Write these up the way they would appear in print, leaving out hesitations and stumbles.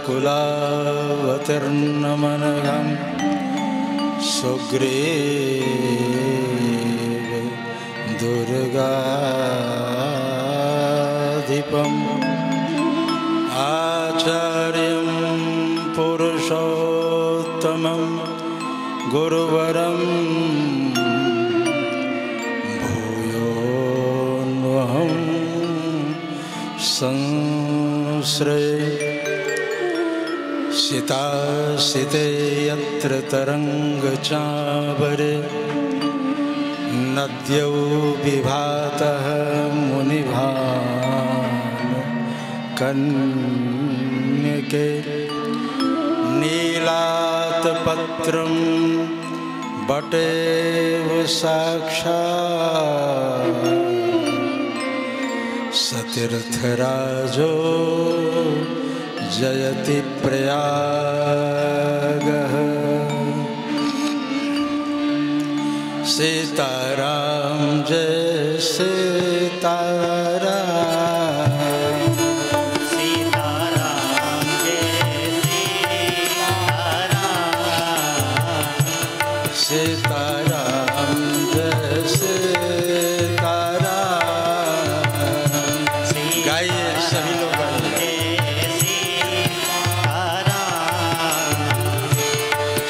कुलावतीर्नमनघं सुग्रीव दुर्गाधिपम् आचार्यं पुरुषोत्तमं गुरुवरं भूयोऽन्वहं संश्रये सितासिते यत्र तरङ्गचापरे नद्यौ विभातः मुनिभान् कन्यके नीलातपत्रं बटेव साक्षात् सतीर्थराजो जयति प्रयागः। सीताराम जय सीताराम, सीताराम जय सीताराम, सीताराम जय सीताराम। गाइए सभी लोग गाइए।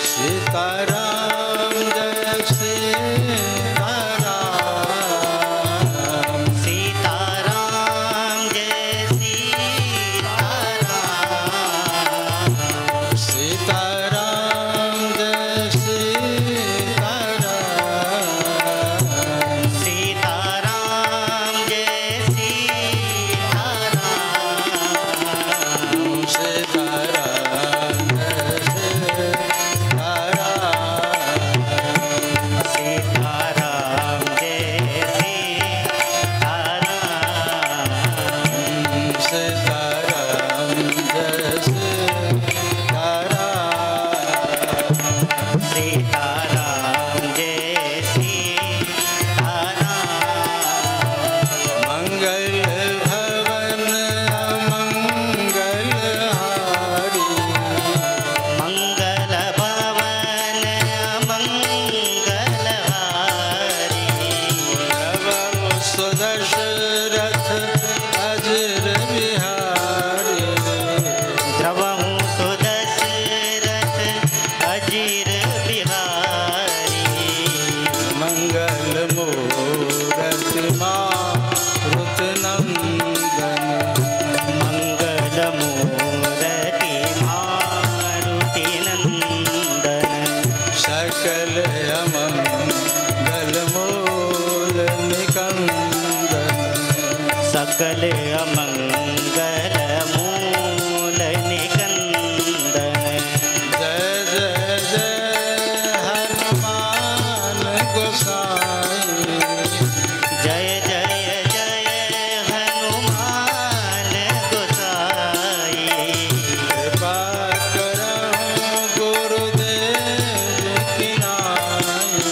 सीताराम जय सीताराम, सीताराम जय सीताराम, सीताराम जय सीताराम, सीताराम जय सीताराम, सीताराम सकल अमंगल मूल निकंदन। जय जय जय हनुमान गोसाई, जय जय जय हनुमान गोसाई। कृपा करहु गुरुदेव की नाई,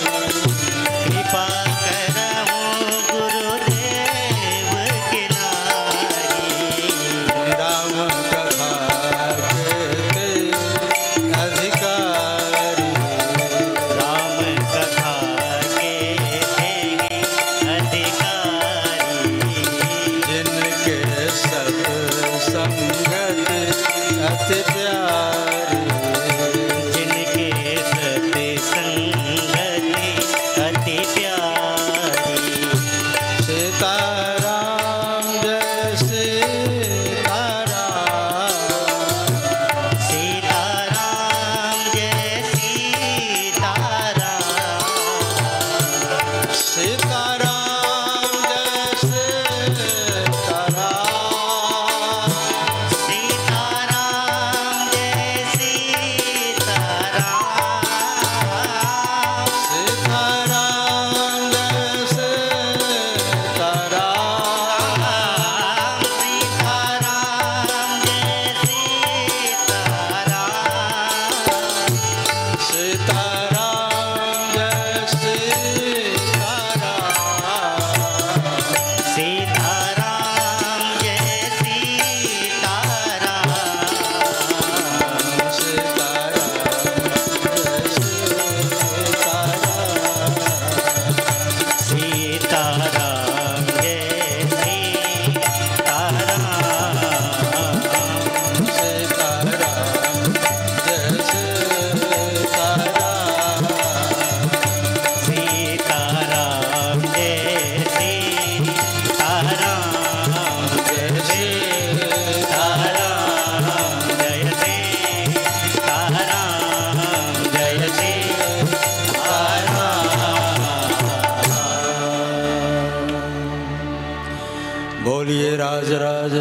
कृपा करहु गुरुदेव की नाई। राम कथा के अधिकारी, राम कथा के अधिकारी। जिनके सत्संगत अति प्यारी, जिनके सत्संगति अति प्यारी। सीताराम जय सीताराम, सीताराम जय सीताराम, सीताराम जय सीताराम, सीताराम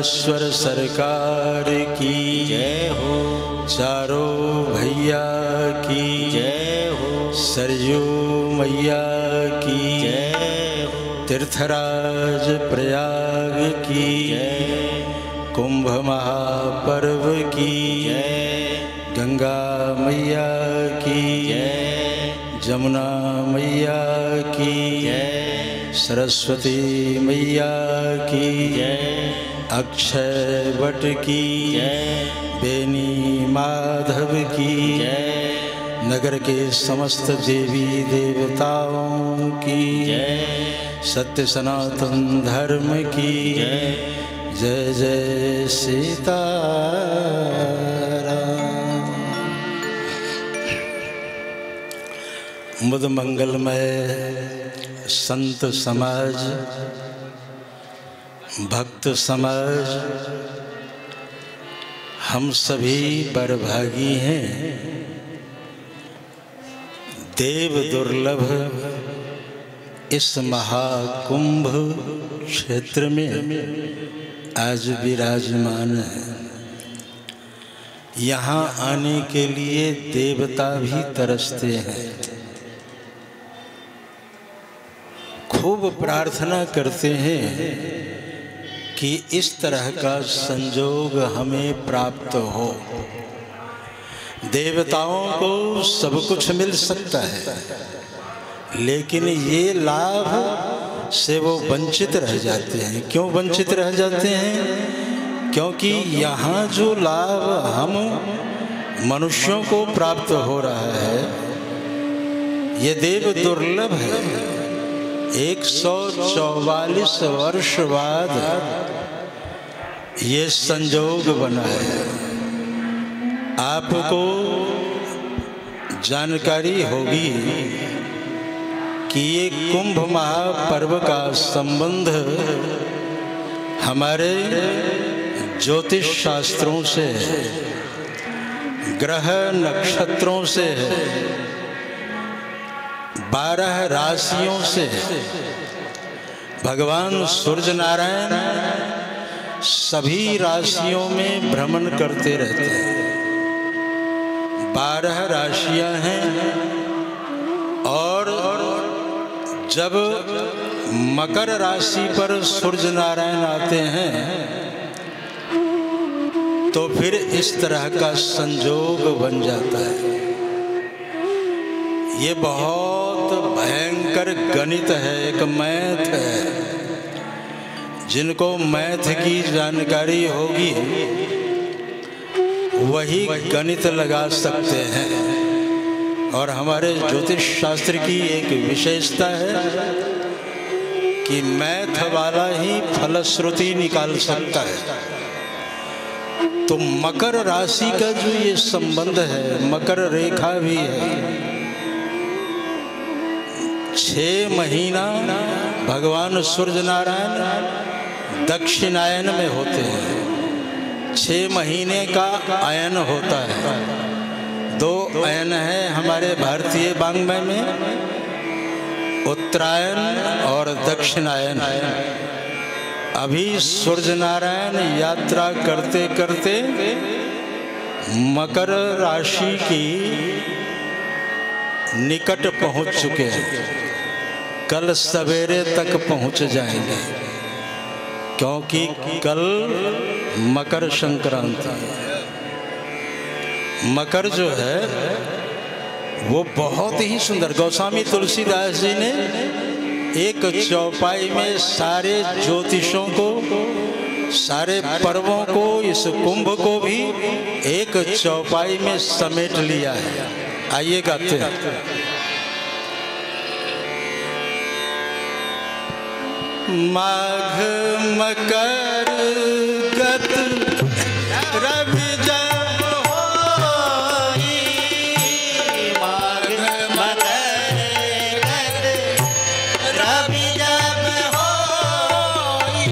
रामेश्वर सरकार की जय हो, चारों भैया की जय हो, सरयू मैया की जय हो, तीर्थराज प्रयाग की जय, कुंभ महापर्व की जय, गंगा मैया की जय, जमुना मैया की जय, सरस्वती मैया की जय, अक्षय वट की जय, बेनी माधव की जय, नगर के समस्त देवी देवताओं की जय, सत्य सनातन धर्म की जय, जय जय सीताराम। मुद मंगलमय संत समाज, भक्त समाज, हम सभी बरभागी हैं। देव दुर्लभ इस महाकुंभ क्षेत्र में आज विराजमान है। यहाँ आने के लिए देवता भी तरसते हैं, खूब प्रार्थना करते हैं कि इस तरह का संजोग हमें प्राप्त हो। देवताओं को सब कुछ मिल सकता है, लेकिन ये लाभ से वो वंचित रह जाते हैं। क्यों वंचित रह जाते हैं? क्योंकि यहाँ जो लाभ हम मनुष्यों को प्राप्त हो रहा है, ये देव दुर्लभ है। 144 वर्ष बाद ये संजोग बना है। आपको जानकारी होगी कि ये कुंभ महापर्व का संबंध हमारे ज्योतिष शास्त्रों से है, ग्रह नक्षत्रों से है, 12 राशियों से है। भगवान सूर्य नारायण सभी राशियों में भ्रमण करते रहते हैं। 12 राशियां हैं और जब मकर राशि पर सूर्य नारायण आते हैं तो फिर इस तरह का संजोग बन जाता है। ये बहुत भयंकर गणित है, एक मैथ है। जिनको मैथ की जानकारी होगी वही गणित लगा सकते हैं। और हमारे ज्योतिष शास्त्र की एक विशेषता है कि मैथ वाला ही फलश्रुति निकाल सकता है। तो मकर राशि का जो ये संबंध है, मकर रेखा भी है। 6 महीना भगवान सूर्य नारायण दक्षिणायन में होते हैं। 6 महीने का अयन होता है। 2 अयन है हमारे भारतीय वांग्मय में, उत्तरायण और दक्षिणायन। अभी सूर्य नारायण यात्रा करते करते मकर राशि की निकट पहुंच चुके हैं। कल सवेरे तक पहुंच जाएंगे, क्योंकि कल मकर संक्रांति है। मकर जो है वो बहुत ही सुंदर, गोस्वामी तुलसीदास जी ने एक चौपाई में सारे ज्योतिषों को, सारे पर्वों को, इस कुंभ को भी एक चौपाई में समेट लिया है। आइए गाते हैं। माघ मकर गत रवि जब होई, माघ मकर गत रवि जब होई,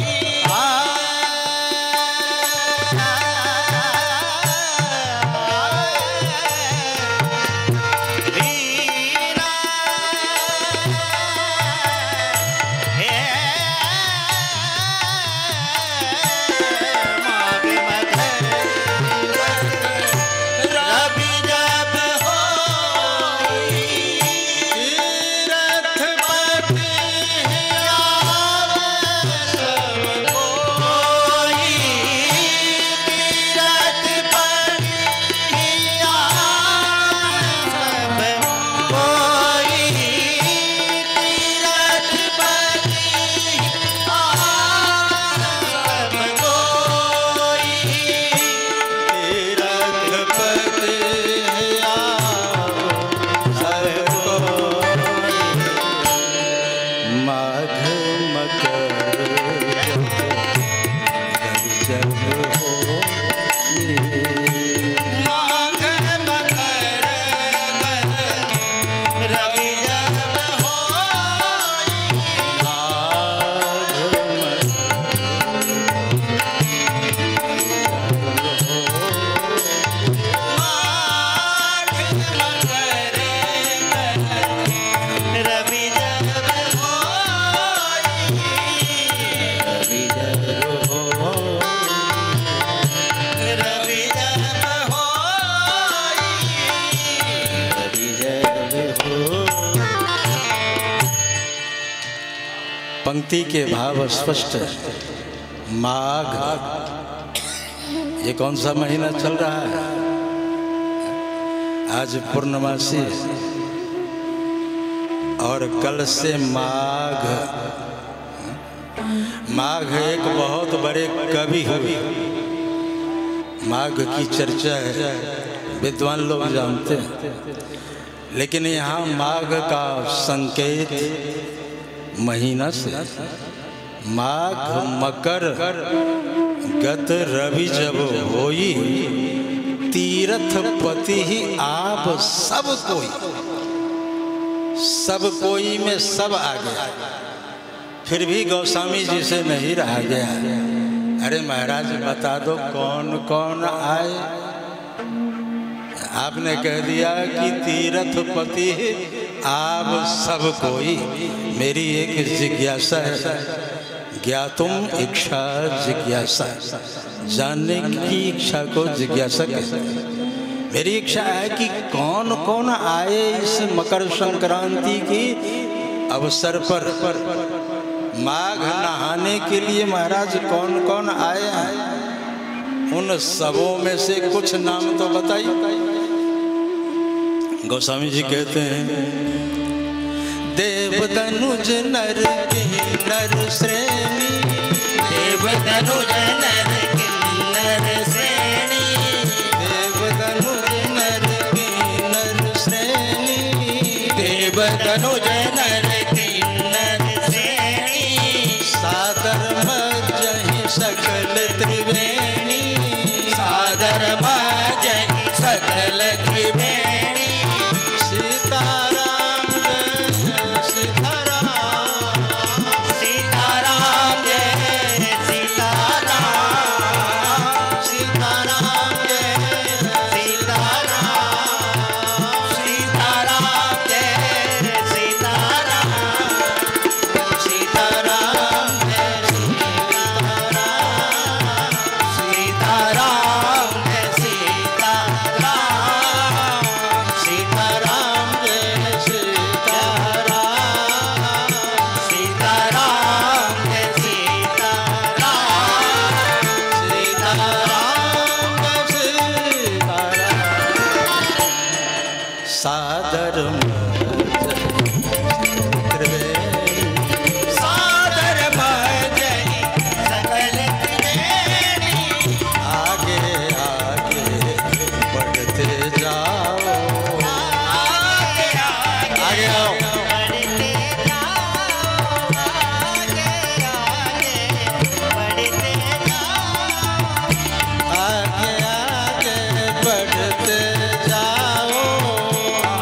वीरा हे पंक्ति के भाव स्पष्ट है। माघ, ये कौन सा महीना चल रहा है? आज पूर्णमासी और कल से माघ। माघ एक बहुत बड़े कवि हुए, माघ की चर्चा है, विद्वान लोग जानते हैं। लेकिन यहाँ माघ का संकेत महीना से, माघ मकर गत रवि जब होई, तीर्थ पति ही आप सब कोई में सब आ गया। फिर भी गोस्वामी जी से नहीं रहा गया। अरे महाराज बता दो कौन कौन आए? आपने कह दिया कि तीर्थ पति आप सब कोई। मेरी एक जिज्ञासा है, ज्ञातुम इच्छा जिज्ञासा, जानने की इच्छा को जिज्ञासा कहते हैं। मेरी इच्छा है कि कौन कौन आए इस मकर संक्रांति की अवसर पर। माघ नहाने के लिए महाराज कौन कौन आए हैं? उन सबों में से कुछ नाम तो बताइए। गोस्वामी जी कहते हैं, देव तनुज नर किन्नर श्रेणी, देव तनुज नर किन्नर श्रेणी, देव तनुज नर किन्नर श्रेणी, देव तनुज नर किन्नर श्रेणी, सादर मज्जहि सकल त्रिवेणी, सादर मज्जहि सकल त्रिवेणी, सीताराम जय सीताराम, सीताराम जय सीताराम, सीताराम जय सीताराम, सीताराम जय सीताराम, सीताराम जय सीताराम जय सीताराम, सीताराम जय सीताराम, सीताराम जय सीताराम, सीताराम जय सीताराम, सादर त्रिवेणी, सादर मज्जहि सकल त्रिवेणी, आगे आगे बढ़ते जाओ, आगे आगे आगे आओ, बढ़ते जाओ, आगे आगे बढ़ते जाओ, आगे आगे बढ़ते जाओ,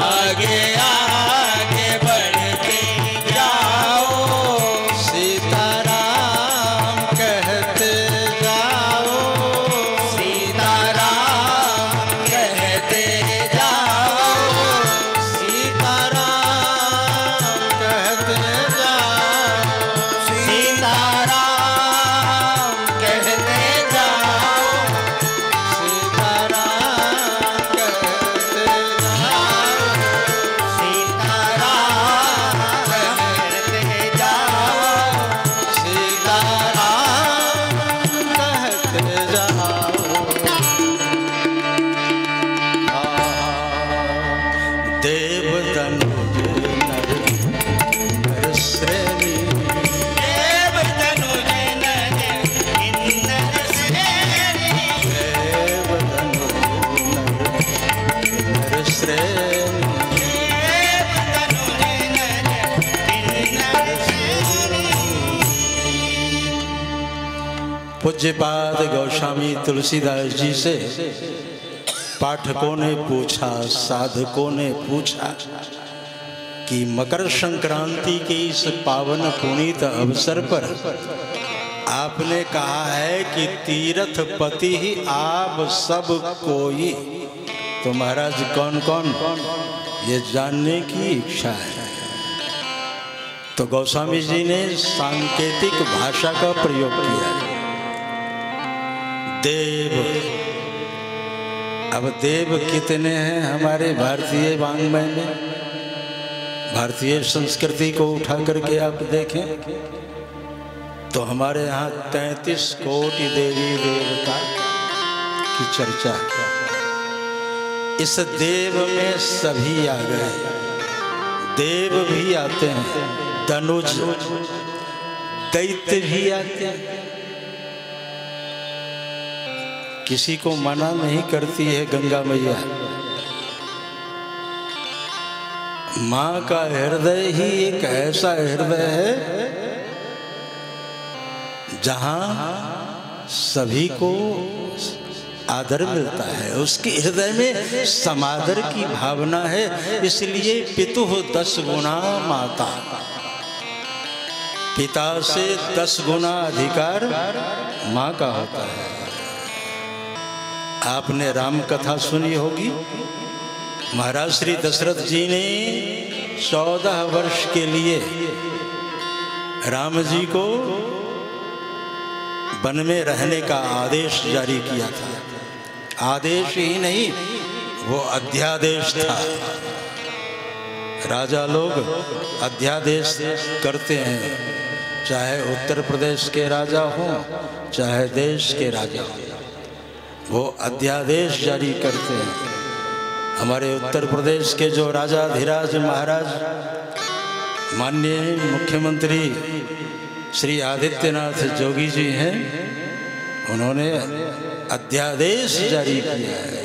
आगे आगे बढ़ते जाओ, सीताराम कहते जाओ, सीताराम कहते जाओ, सीताराम कहते जाओ, सीताराम कहते जाओ, सीताराम कहते जाओ, सीताराम कहते जाओ, सीताराम कहते जाओ। देव तनुज नर श्रेणी, देव तनुज नर किन्नर श्रेणी, देव तनुज नर श्रेणी, देव तनुज नर किन्नर श्रेणी। पूज्यपाद गोस्वामी तुलसीदास जी से पाठकों ने पूछा, साधकों ने पूछा कि मकर संक्रांति के इस पावन पुनीत अवसर पर आपने कहा है कि तीर्थ पति ही आप सब कोई, तो महाराज कौन कौन, ये जानने की इच्छा है। तो गोस्वामी जी ने सांकेतिक भाषा का प्रयोग किया। देव, अब देव कितने हैं हमारे भारतीय वाङ्मय में? भारतीय संस्कृति को उठा करके आप देखें, तो हमारे यहाँ 33 कोटि देवी देवता की चर्चा है। इस देव में सभी आ गए, देव भी आते हैं, धनुज दैत्य भी आते हैं। किसी को मना नहीं करती है गंगा मैया। माँ का हृदय ही एक ऐसा हृदय है जहाँ सभी को आदर मिलता है। उसके हृदय में समादर की भावना है। इसलिए पितुः 10 गुना माता, पिता से 10 गुना अधिकार माँ का होता है। आपने राम कथा सुनी होगी। महाराज श्री दशरथ जी ने 14 वर्ष के लिए राम जी को वन में रहने का आदेश जारी किया था। आदेश ही नहीं, वो अध्यादेश था। राजा लोग अध्यादेश करते हैं, चाहे उत्तर प्रदेश के राजा हों चाहे देश के राजा हों, वो अध्यादेश जारी करते हैं। हमारे उत्तर प्रदेश के जो राजाधिराज महाराज माननीय मुख्यमंत्री श्री आदित्यनाथ जोगी जी हैं, उन्होंने अध्यादेश जारी किया है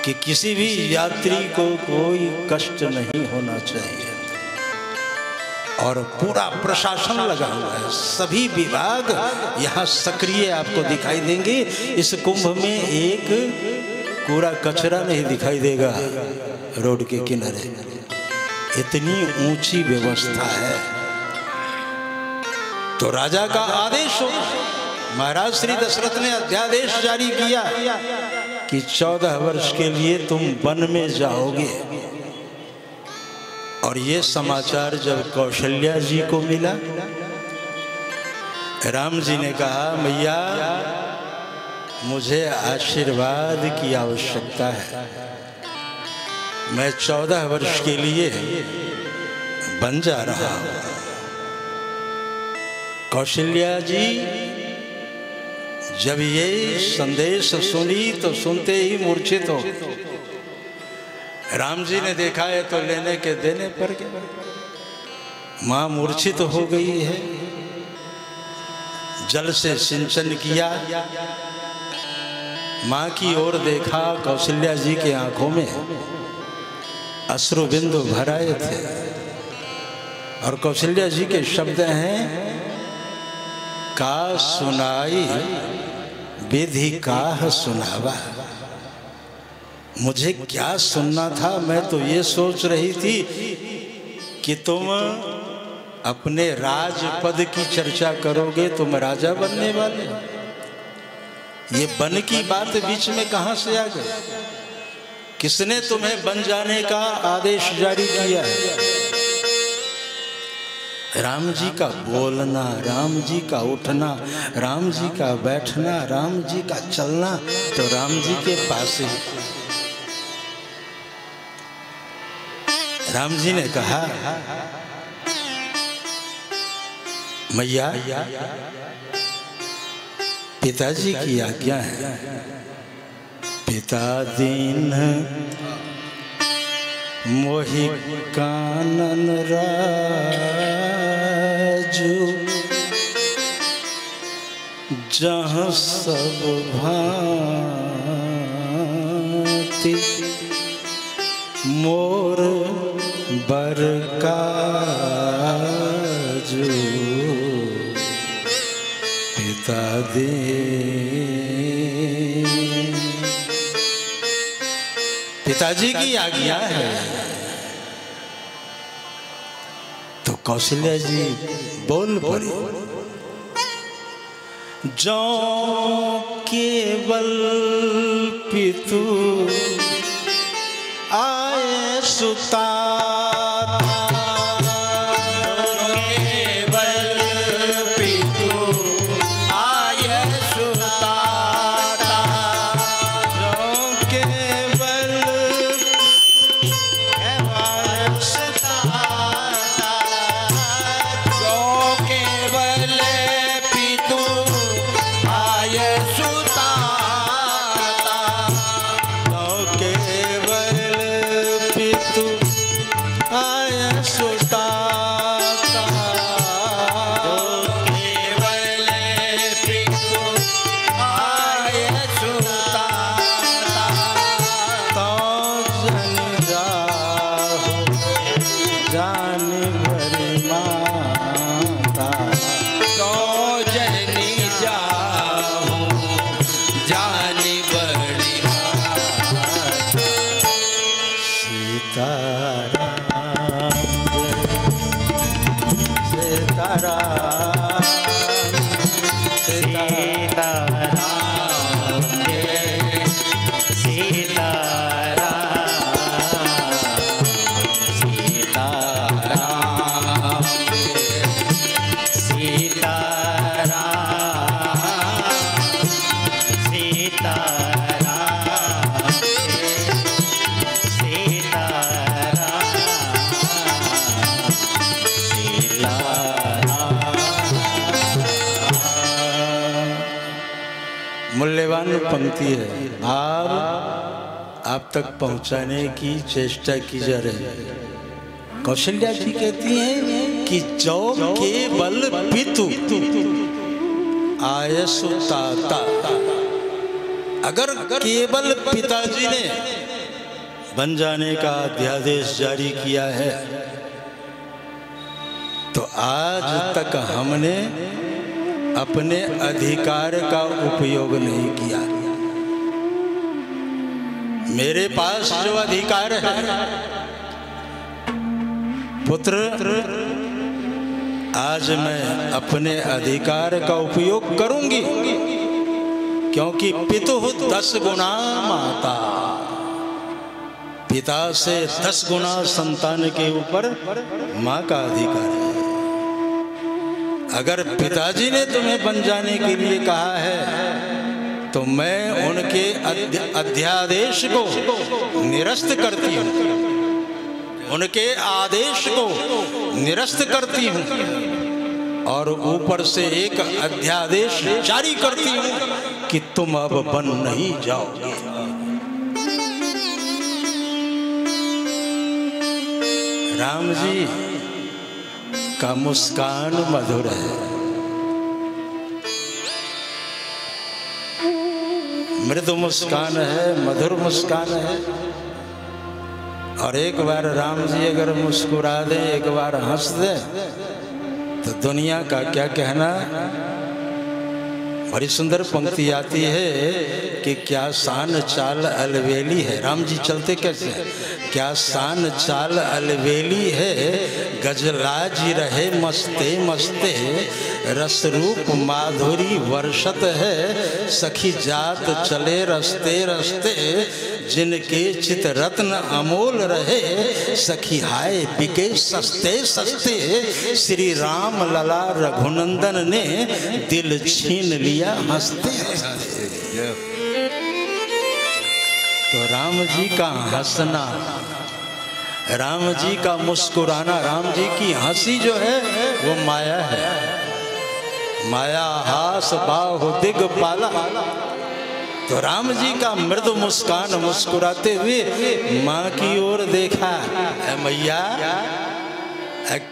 कि किसी भी यात्री को कोई कष्ट नहीं होना चाहिए। और पूरा प्रशासन लगा हुआ है, सभी विभाग यहाँ सक्रिय आपको दिखाई देंगे। इस कुंभ में एक कूड़ा कचरा नहीं दिखाई देगा रोड के किनारे, इतनी ऊंची व्यवस्था है। तो राजा का आदेश हो, महाराज श्री दशरथ ने अध्यादेश जारी किया कि 14 वर्ष के लिए तुम वन में जाओगे। और ये समाचार जब कौशल्या जी को मिला, राम जी ने कहा, मैया मुझे आशीर्वाद की आवश्यकता है, मैं 14 वर्ष के लिए बन जा रहा हूं। कौशल्या जी जब ये संदेश सुनी तो सुनते ही मूर्छित हो। राम जी ने देखा है तो लेने के देने पर मां मूर्छित हो गई है। जल से सिंचन किया, मां की ओर देखा, कौशल्या जी के आंखों में अश्रु बिंदु भर आए थे। और कौशल्या जी के शब्द हैं, का सुनाई विधि काह सुनावा। मुझे क्या सुनना था, मैं तो ये सोच रही थी कि तुम अपने राजपद की चर्चा करोगे, तुम राजा बनने वाले। ये बन की बात बीच में कहां से आ गई? किसने तुम्हें बन जाने का आदेश जारी किया है? राम जी का बोलना, राम जी का उठना, राम जी का बैठना, राम जी का चलना तो राम जी के पास ही। राम जी ने कहा, मैया पिताजी की आज्ञा है। पिता दीन मोहि कानन राजू, जहाँ सब भांति मोर बरकाजू। पिता दीन, पिताजी की आज्ञा है। तो कौशल्या जी बोल पड़ी, जो केवल पितु आए सुता, के मूल्यवान पंक्ति है, भाव आप तक पहुंचाने की चेष्टा की जा रही है। कौशल्या जी कहती हैं कि जो केवल पितु आयसु ताता, अगर केवल पिताजी ने बन जाने का अध्यादेश जारी किया है तो आज तक हमने अपने अधिकार का उपयोग नहीं किया। मेरे पास जो अधिकार है, पुत्र, आज मैं अपने अधिकार का उपयोग करूंगी, क्योंकि पितुः 10 गुना माता, पिता से 10 गुना संतान के ऊपर माँ का अधिकार है। अगर पिताजी ने तुम्हें बन जाने के लिए कहा है तो मैं उनके अध्यादेश को निरस्त करती हूँ, उनके आदेश को निरस्त करती हूँ और ऊपर से एक अध्यादेश जारी करती हूँ कि तुम अब बन नहीं जाओगे। राम जी का मुस्कान मधुर है, मृदु मुस्कान है, मधुर मुस्कान है। और एक बार राम जी अगर मुस्कुरा दे, एक बार हंस दे, तो दुनिया का क्या कहना। बड़ी सुंदर पंक्ति आती है कि क्या शान चाल अलवेली है। राम जी चलते कैसे हैं? क्या शान चाल अलवेली है, गजराज रहे मस्ते मस्ते, रस रूप माधुरी वर्षत है, सखी जात चले रस्ते रस्ते, जिनके चित रत्न अमोल रहे, सखी हाय बिके सस्ते सस्ते, श्री राम लला रघुनंदन ने दिल छीन लिया हंसते हंसते। तो राम जी का हंसना, राम जी का मुस्कुराना, राम जी की हंसी जो है वो माया है। माया हास बाहु दिगपाला। तो राम जी का मृदु मुस्कान, मुस्कुराते हुए माँ की ओर देखा। मैया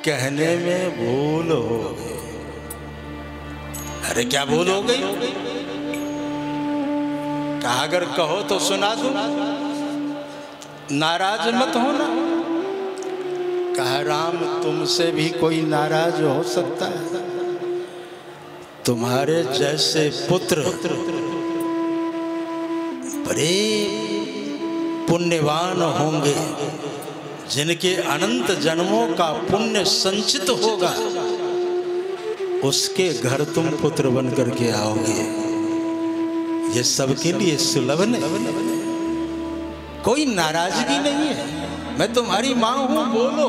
कहने में भूल हो गई। अरे क्या भूल हो गई? कहा अगर कहो तो सुना दूं, नाराज मत होना। कहा राम तुमसे भी कोई नाराज हो सकता है? तुम्हारे जैसे पुत्र बड़े पुण्यवान होंगे, जिनके अनंत जन्मों का पुण्य संचित होगा, उसके घर तुम पुत्र बन करके आओगे। ये सबके लिए सुलभ नहीं, कोई नाराजगी नहीं है। मैं तुम्हारी माँ हूं, बोलो।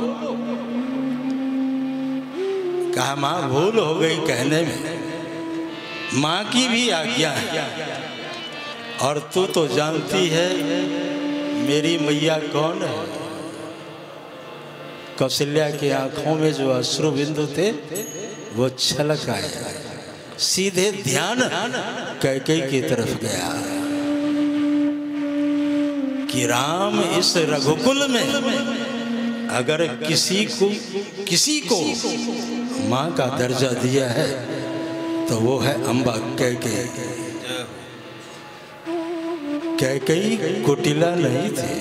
कहा माँ भूल हो गई कहने में, माँ की भी आज्ञा है। और तू तो जानती है मेरी मैया कौन है। कौशल्या की आंखों में जो अश्रु बिंदु थे वो छलक आए, सीधे ध्यान कैकेयी की तरफ गया कि राम इस रघुकुल में अगर किसी को माँ का दर्जा दिया है तो वो है अम्बा कैकेयी। कैकेयी कुटिला नहीं थी।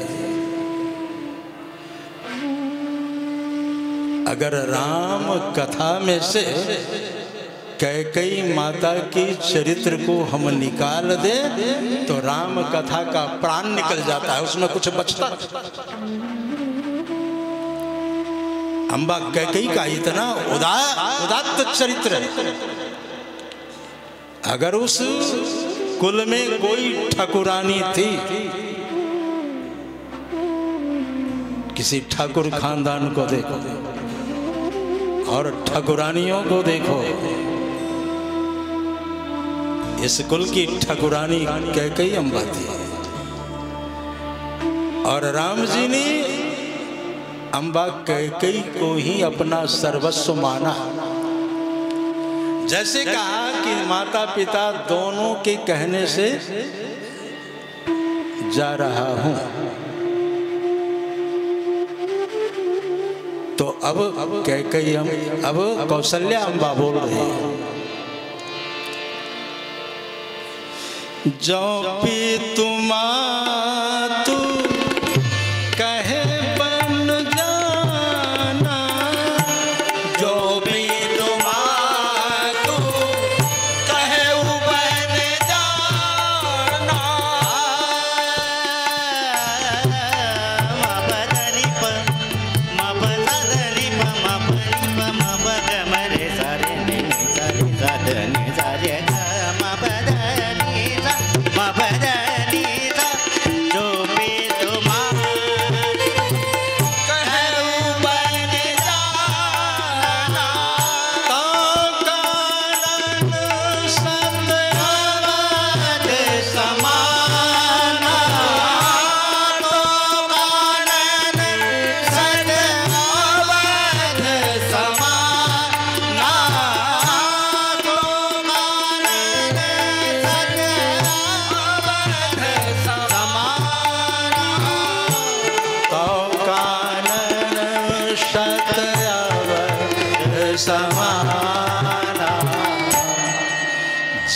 अगर राम कथा में से कैकेयी माता की चरित्र को हम निकाल दें तो राम कथा का प्राण निकल जाता है, उसमें कुछ बचता। अम्बा कैकेयी का इतना उदात्त चरित्र है। अगर उस कुल में कोई ठाकुरानी थी, किसी ठाकुर खानदान को देखो और ठाकुरानियों को देखो, इस कुल की ठाकुरानी कैकेयी अम्बा थी। और राम जी ने अम्बा कैकेयी को ही अपना सर्वस्व माना। जैसे कहा कि माता पिता दोनों के कहने से जा रहा हूं, तो अब कैकेयी अब कौशल्या अम्बा बोल रही है। जो भी तू कहे बन जाना, जो भी तू कहे बन जाना। मबदरी प मबदरी प मबदरी प मबद मरे सारे ने सारे साधने सारे मबदरी सा मबदरी सा। जो भी तुम कहे बन जाना। तो कारण अवध समाना। तो कानन सद अवध समाना। तो कानन सद अवध समाना। तो कानन शत अवध समाना।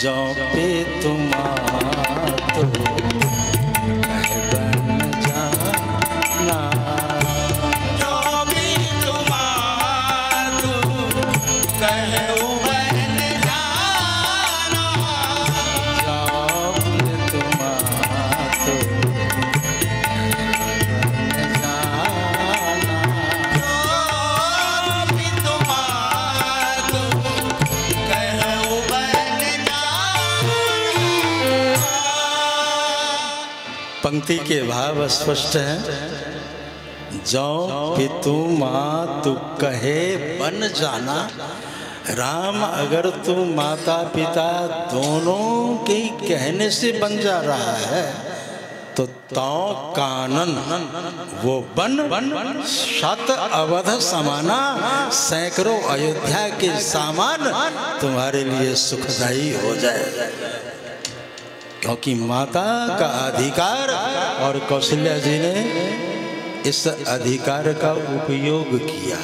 जो पे तुम कहे बन जाना। जो भी तुम कहे बन जाना। जो पे तुम बन जाना। जो भी तुम कहे बन जाना। पंक्ति के भाव स्पष्ट हैं। जो पितु माँ तू कहे बन जाना। राम अगर तू माता पिता दोनों के कहने से बन जा रहा है तो कानन वो बन शत अवध समाना, सैकड़ों अयोध्या के सामान तुम्हारे लिए सुखदायी हो जाए। क्योंकि माता का अधिकार और कौशल्या जी ने इस अधिकार का उपयोग किया।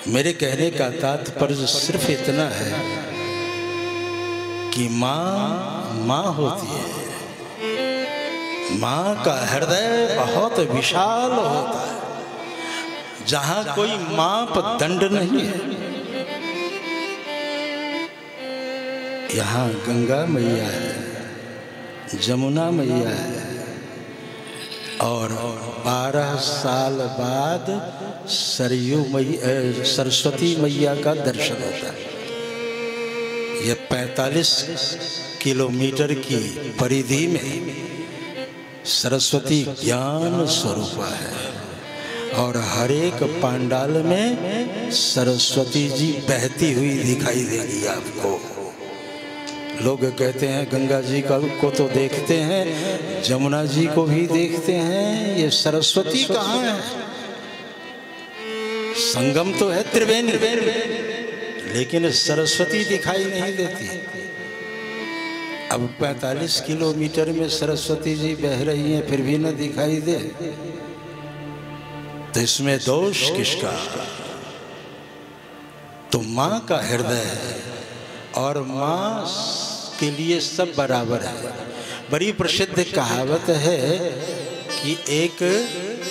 मेरे कहने का तात्पर्य सिर्फ इतना है कि माँ होती है। माँ का हृदय बहुत विशाल होता है, जहाँ कोई मापदंड नहीं है। यहाँ गंगा मैया है, जमुना मैया है, और 12 साल बाद सरयू मैया सरस्वती मैया का दर्शन होता है। ये 45 किलोमीटर की परिधि में सरस्वती ज्ञान स्वरूपा है और हर एक पंडाल में सरस्वती जी बहती हुई दिखाई देगी आपको। लोग कहते हैं गंगा जी को तो देखते हैं, जमुना जी को भी देखते हैं, ये सरस्वती कहाँ है? संगम तो है त्रिवेणी, लेकिन सरस्वती दिखाई नहीं देती। अब 45 किलोमीटर में सरस्वती जी बह रही हैं, फिर भी न दिखाई दे, तो इसमें दोष किसका? तो माँ का हृदय है और माँ के लिए सब बराबर है। बड़ी प्रसिद्ध कहावत है कि एक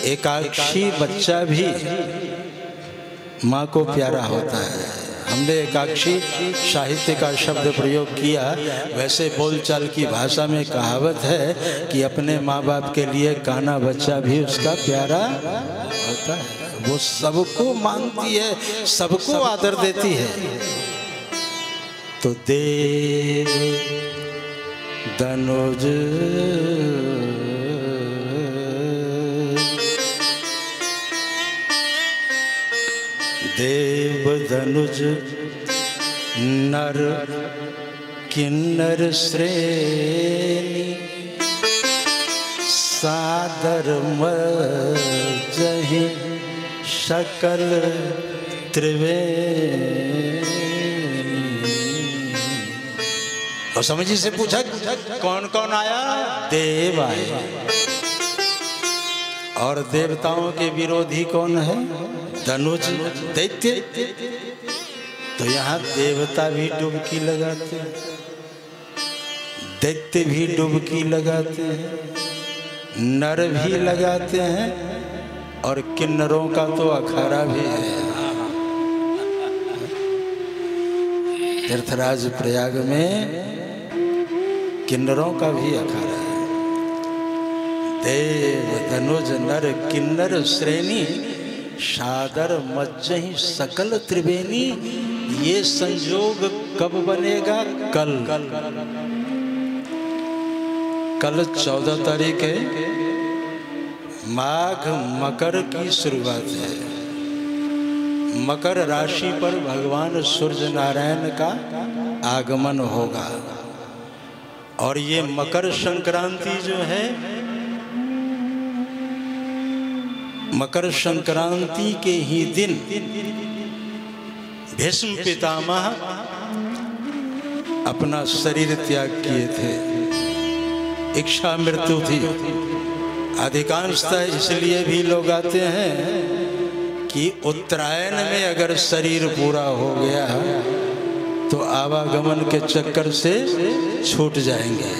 एकाक्षी बच्चा भी माँ को प्यारा होता है। हमने एकाक्षी साहित्य का शब्द प्रयोग किया, वैसे बोलचाल की भाषा में कहावत है कि अपने माँ बाप के लिए काना बच्चा भी उसका प्यारा होता है। वो सबको मानती है, सबको आदर देती है। तो देव धनुज देव धनुज नर किन्नर श्रेणी सादर मजहि सकल त्रिवेणी। और समझी से पूछा कौन कौन आया? देव आए। और देवताओं के विरोधी कौन है? धनुष दैत्य। तो यहाँ देवता भी डुबकी लगाते हैं, दैत्य भी डुबकी लगाते हैं, नर भी लगाते हैं, और किन्नरों का तो अखाड़ा भी है। तीर्थराज प्रयाग में किन्नरों का भी अखाड़ा है। देव धनुज नर किन्नर श्रेणी सादर मज्जहि सकल त्रिवेणी। ये संयोग कब बनेगा? कल। कल 14 तारीख है, माघ मकर की शुरुआत है। मकर राशि पर भगवान सूर्य नारायण का आगमन होगा। और ये मकर संक्रांति जो है, मकर संक्रांति के ही दिन भीष्म पितामह अपना शरीर त्याग किए थे। इच्छा मृत्यु थी। अधिकांशतः इसलिए भी लोग आते हैं कि उत्तरायण में अगर शरीर पूरा हो गया तो आवागमन के चक्कर से छूट जाएंगे।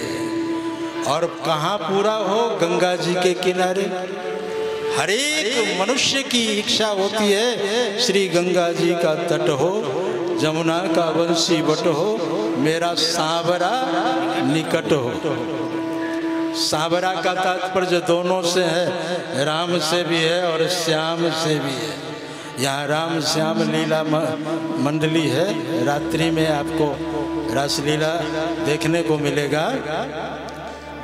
और कहाँ पूरा हो? गंगा जी के किनारे। हर एक मनुष्य की इच्छा होती है श्री गंगा जी का तट हो, जमुना का वंशी बट हो, मेरा सांवरा निकट हो। सांवरा का तात्पर्य दोनों से है, राम से भी है और श्याम से भी है। यहाँ राम श्याम लीला मंडली है। रात्रि में आपको रासलीला देखने को मिलेगा।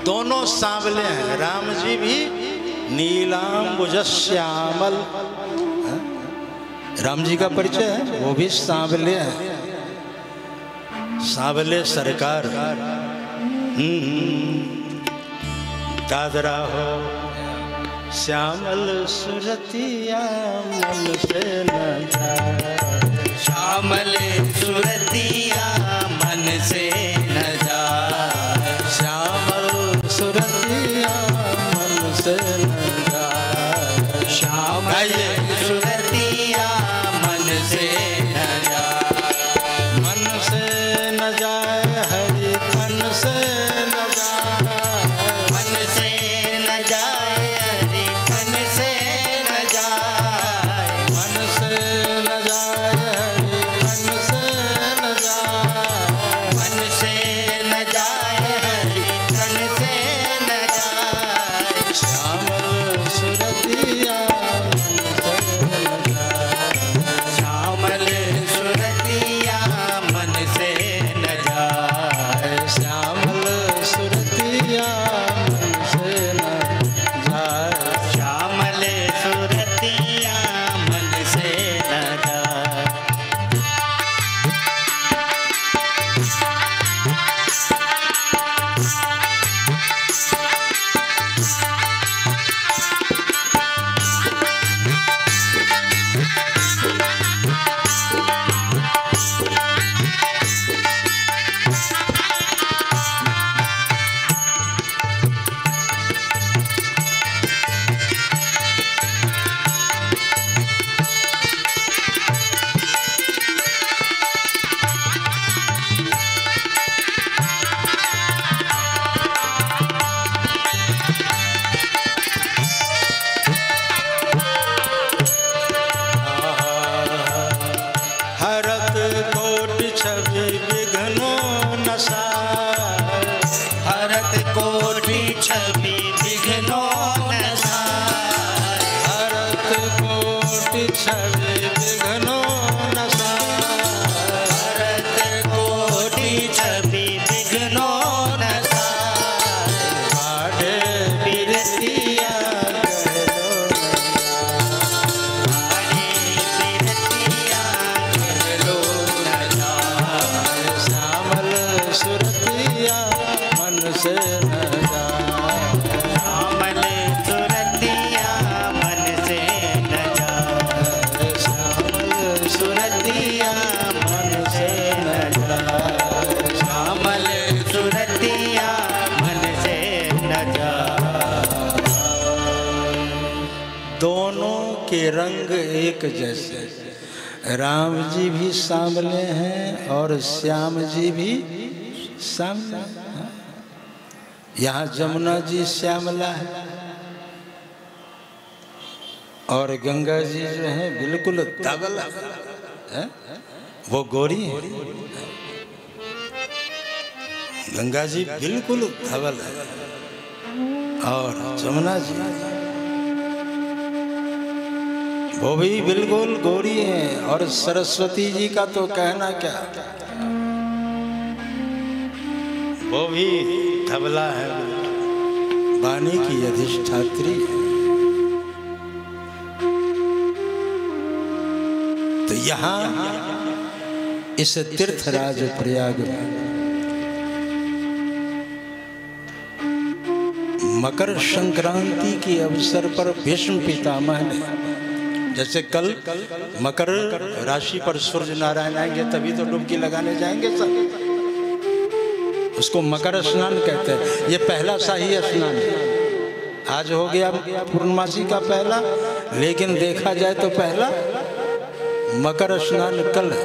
दोनों सांवले हैं, राम जी भी नीलांबुज श्यामल। राम जी का परिचय है, वो भी सांवले हैं। सांवले सरकार। दादरा हो श्यामल सुरतिया मन से न जाए। श्यामल सुरतिया मन से न जाए। श्यामल सुरतिया मन से न जाए। श्यामल सुरतिया मन से न जाए। मन से न जाए हरि तन से न जाए। मन से न जाए हरि तन से न जाए। मन से न जाए हरि तन से न जाए। मन से न जाए हरि तन से न जाए। श्यामल सुरतिया श्यामल सुरतिया मन से न जाए। श्यामल सुरतिया मन से न जाए। श्यामल सुरतिया मन से न जाए। हरत कोट छवि विघ्नो नसाय। हरत कोटि छवि विघ्नो नसाय। हरत कोट छवि विघ्नो नसाय। हरत कोटि छवि विघ्नो नसाय। बाढ़े बिरतिया कहलो बिरतिया कहलो न जाए। श्यामल सुरतिया मन से न जाए। श्यामल सुरतिया मन से न जाए। श्यामल सुरतिया मन से न जाए। श्यामल रंग एक जैसे। राम जी भी सांवले हैं और श्याम जी भी सांवले हैं। यहाँ जमुना जी श्यामला है और गंगा जी जो है बिल्कुल धवल है, वो गोरी है। गंगा जी बिल्कुल धवल है और जमुना जी वो भी बिल्कुल गोरी है। और सरस्वती जी का तो कहना क्या, वो भी धवला है, वाणी की अधिष्ठात्री है। तो यहाँ इस तीर्थराज प्रयाग में मकर संक्रांति के अवसर पर भीष्म पितामह ने, जैसे कल मकर राशि पर सूर्य नारायण आएंगे तभी तो डुबकी लगाने जाएंगे सब, उसको मकर स्नान कहते हैं। ये पहला शाही स्नान है। आज हो गया पूर्णमासी का पहला, लेकिन देखा जाए तो पहला मकर स्नान कल है।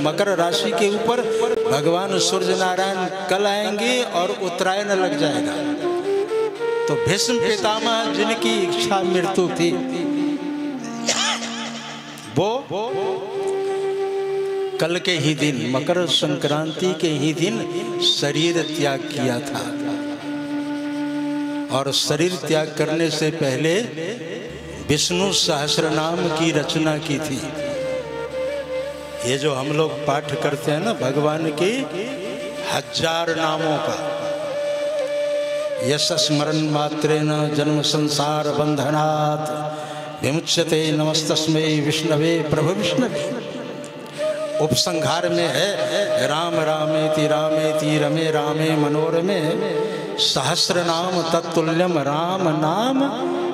मकर राशि के ऊपर भगवान सूर्य नारायण कल आएंगे और उत्तरायण लग जाएगा। तो भीष्म पितामह जिनकी इच्छा मृत्यु थी, वो कल के ही दिन मकर संक्रांति के ही दिन शरीर त्याग किया था। और शरीर त्याग करने से पहले विष्णु सहस्रनाम की रचना की थी। ये जो हम लोग पाठ करते हैं ना भगवान के 1000 नामों का, यश स्मरण मात्रेण जन्म संसार बंधनात् विमुच्यते नमस्तस्मै विष्णवे प्रभु विष्णवे। उपसंहार में है राम रामेति रामेति रमे रामे मनोरमे सहस्र नाम तत्तुल्यम राम नाम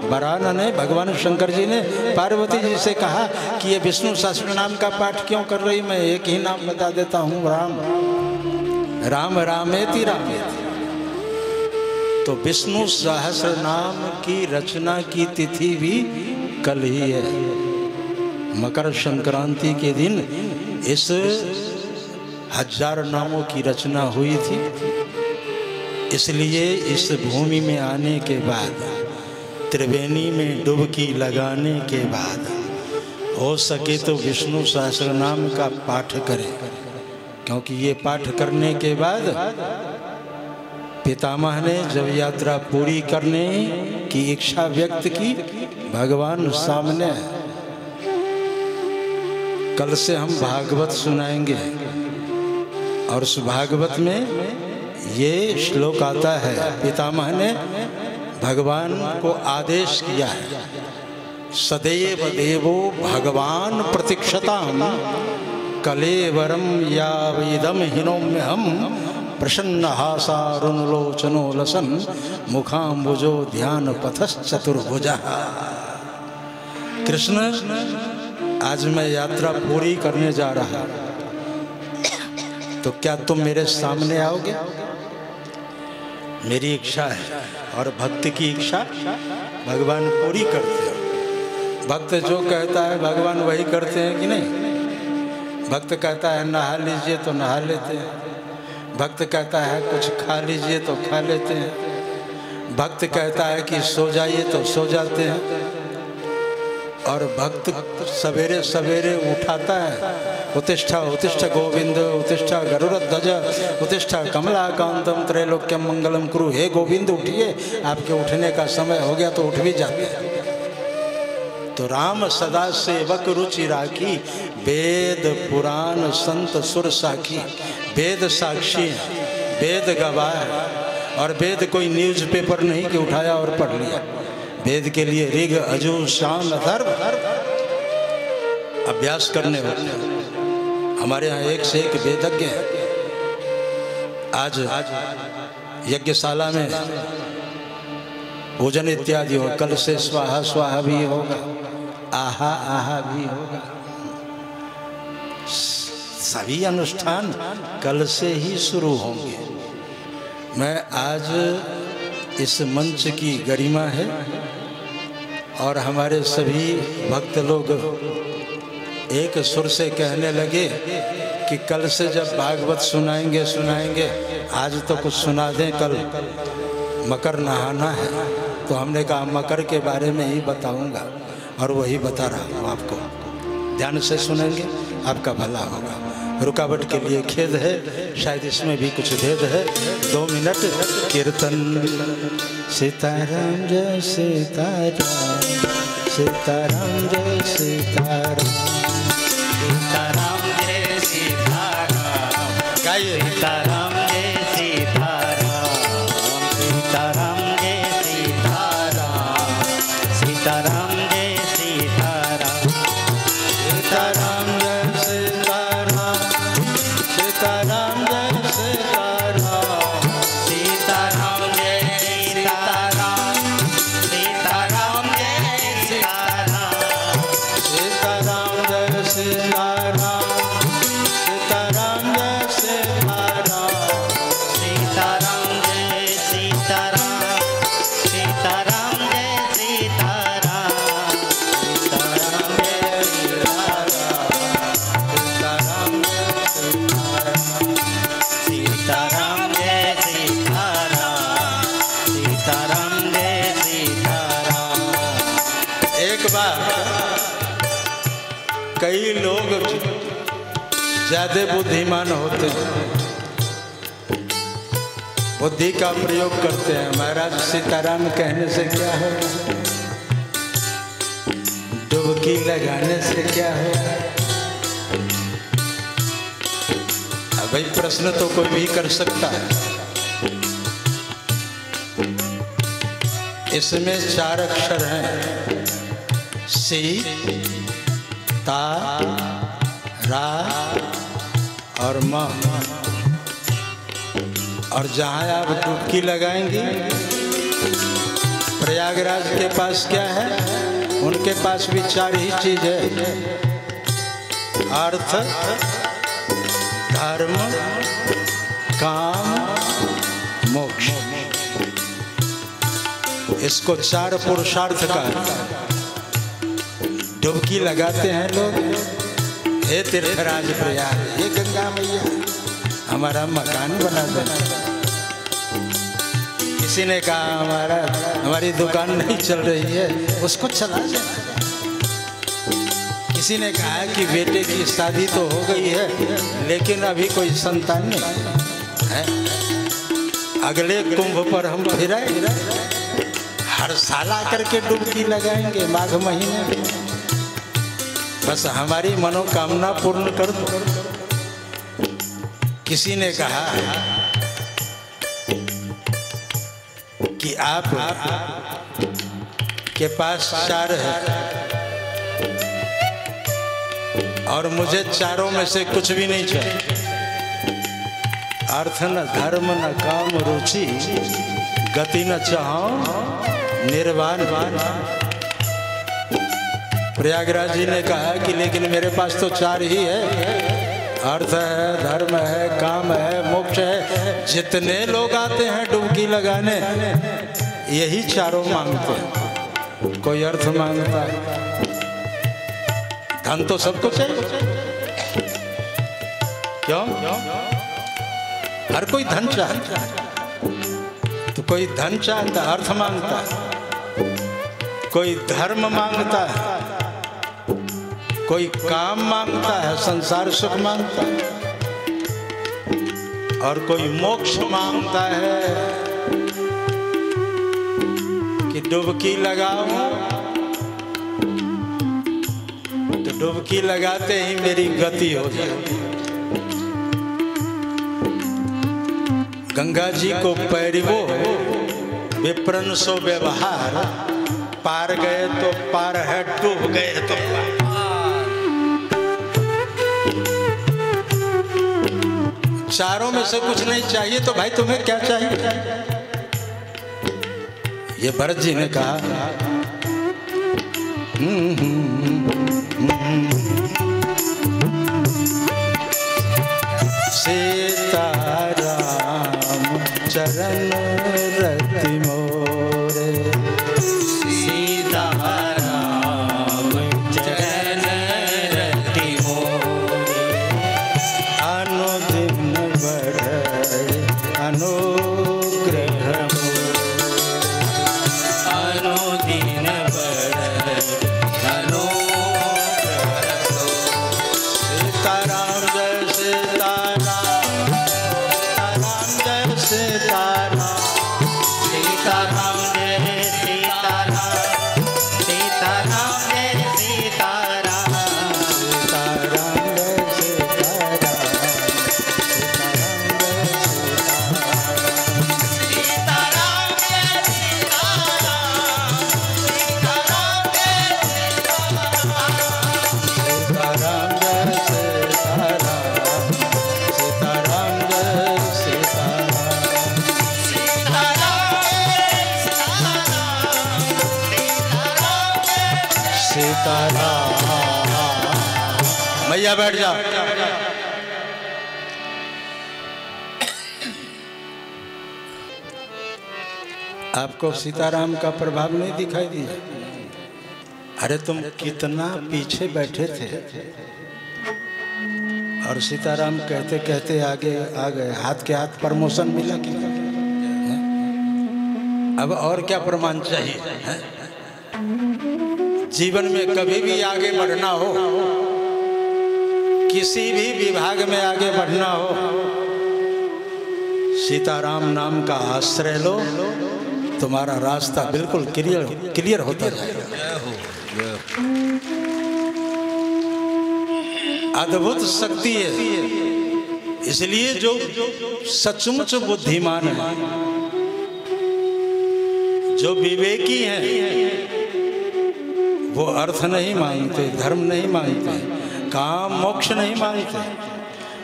वरानने। भगवान शंकर जी ने पार्वती जी से कहा कि ये विष्णु सहस्र नाम का पाठ क्यों कर रही, मैं एक ही नाम बता देता हूँ, राम राम रामेति रामेति। तो विष्णु सहस्र नाम की रचना की तिथि भी कल ही है। मकर संक्रांति के दिन इस 1000 नामों की रचना हुई थी। इसलिए इस भूमि में आने के बाद, त्रिवेणी में डुबकी लगाने के बाद हो सके तो विष्णु सहस्रनाम का पाठ करें, क्योंकि ये पाठ करने के बाद पितामह ने जब यात्रा पूरी करने की इच्छा व्यक्त की, भगवान सामने है। कल से हम भागवत सुनाएंगे और उस भागवत में ये श्लोक आता है। पितामह ने भगवान को आदेश किया है, सदैव देवो भगवान प्रतीक्षताम कलेवरम यावेदम हिनोम्यहम प्रसन्न हासारुणलोचनो लसन मुखाम्बुजो ध्यान पथश्चतुर्भुजा। कृष्ण, आज मैं यात्रा पूरी करने जा रहा, तो क्या तुम मेरे सामने आओगे? मेरी इच्छा है और भक्त की इच्छा भगवान पूरी करते हैं। भक्त जो कहता है भगवान वही करते हैं कि नहीं? भक्त कहता है नहा लीजिए तो नहा लेते हैं। भक्त कहता है कुछ खा लीजिए तो खा लेते हैं। भक्त कहता है कि सो जाइए तो सो जाते हैं। और भक्त सवेरे सवेरे उठाता है, उत्तिष्ठ उत्तिष्ठ गोविंद उत्तिष्ठ गरुड़ध्वज उत्तिष्ठ कमलाकांतम त्रैलोक्यम मंगलम कुरु। हे गोविंद उठिए, आपके उठने का समय हो गया, तो उठ भी जाते हैं। तो राम सदा सेवक रुचि राखी, वेद पुराण संत सुर साखी। वेद साक्षी है, वेद गवाह है। और वेद कोई न्यूज़पेपर नहीं कि उठाया और पढ़ लिया। वेद के लिए ऋग अजुर साम अथर्व अभ्यास करने होते हैं। हमारे यहाँ एक से एक वेदज्ञ है। आज यज्ञशाला में भोजन इत्यादि हो, कल से स्वाहा स्वाहा भी होगा, आहा आहा भी होगा। सभी अनुष्ठान कल से ही शुरू होंगे। मैं आज इस मंच की गरिमा है और हमारे सभी भक्त लोग एक सुर से कहने लगे कि कल से जब भागवत सुनाएंगे आज तो कुछ सुना दें, कल मकर नहाना है। तो हमने कहा मकर के बारे में ही बताऊंगा और वही बता रहा हूँ आपको, ध्यान से सुनेंगे आपका भला होगा। रुकावट के लिए खेद है, शायद इसमें भी कुछ भेद है। 2 मिनट कीर्तन। सीताराम जय सीताराम, सीताराम जय सीताराम, सीताराम जय सीताराम, गाइए। सीताराम जय सीताराम, सीताराम जय सीताराम, सीताराम जय सीताराम, सीताराम जय सीताराम, सीताराम जय सीताराम, सीताराम जय सीताराम, सीताराम जय सीताराम, सीताराम जय सीताराम, सीताराम जय सीताराम, सीताराम जय सीताराम, सीताराम जय सीताराम, सीताराम जय सीताराम, सीताराम जय सीताराम। सीताराम जय सीताराम, सीताराम जय सीताराम। एक बार कई लोग ज्यादा बुद्धिमान होते हैं, बुद्धि का प्रयोग करते हैं। महाराज सीताराम कहने से क्या हो, डुबकी लगाने से क्या हो। अब भाई प्रश्न तो कोई भी कर सकता है। इसमें 4 अक्षर हैं, सी ता रा और म। और जहाँ आप डुबकी लगाएंगी, प्रयागराज के पास क्या है, उनके पास भी 4 ही चीज है, अर्थ, धर्म, काम, मोक्ष। इसको 4 पुरुषार्थ का डुबकी लगाते हैं लोग। हे तीर्थराज प्रयाग, हे गंगा मैया, हमारा मकान बना देना। किसी ने कहा हमारी दुकान नहीं चल रही है, उसको चला देना। किसी ने कहा कि बेटे की शादी तो हो गई है लेकिन अभी कोई संतान नहीं है, अगले कुंभ पर हम फिर आए, हर साल आकर के डुबकी लगाएंगे माघ महीने में। बस हमारी मनोकामना पूर्ण कर दो। किसी ने कहा कि आप के पास 4 है और मुझे 4 में से कुछ भी नहीं चाहिए, अर्थ न धर्म न काम रुचि, गति न चाहो निर्वाण। प्रयागराज जी ने कहा कि लेकिन मेरे पास तो 4 ही है, अर्थ है, धर्म है, काम है, मोक्ष है। जितने लोग आते हैं डुबकी लगाने यही 4 मांगते हैं। कोई अर्थ मांगता है, धन तो सबको चाहिए, क्यों? हर कोई धन चाहता है। तो कोई धन चाहता, अर्थ मांगता है, कोई धर्म मांगता है, कोई काम मांगता है, संसार सुख मांगता है, और कोई मोक्ष मांगता है कि डुबकी लगाओ तो डुबकी लगाते ही मेरी गति हो जाए। गंगा जी को पैरिवो विप्रन सो व्यवहार, पार गए तो पार है, डूब गए तो पार। चारों में से कुछ नहीं चाहिए तो भाई तुम्हें क्या चाहिए? ये भरत जी ने कहा सीताराम चरण रति मोर सीताराम। मैया बैठ जा। आपको सीताराम का प्रभाव नहीं दिखाई दिया? अरे तुम कितना पीछे बैठे थे और सीताराम कहते कहते आगे आ गए। हाथ के हाथ प्रमोशन मिला कि अब और क्या प्रमाण चाहिए है? जीवन में कभी भी आगे बढ़ना हो, किसी भी विभाग में आगे बढ़ना हो, सीताराम नाम का आश्रय लो, तुम्हारा रास्ता बिल्कुल क्लियर होता जाएगा। अद्भुत शक्ति है। इसलिए जो सचमुच बुद्धिमान है, जो विवेकी हैं, वो अर्थ नहीं मांगते, धर्म नहीं मांगते, काम मोक्ष नहीं मांगते।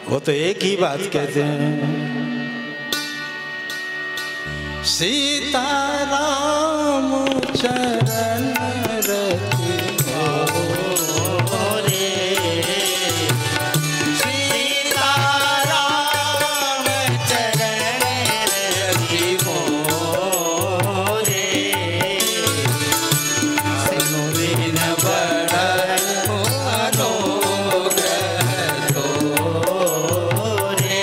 वो तो एक ही बात कहते हैं, सीताराम चरण रति मोरे, सीताराम चरण रति मोरे, अनुदिन बढ़ो अनुग्रह तोरे,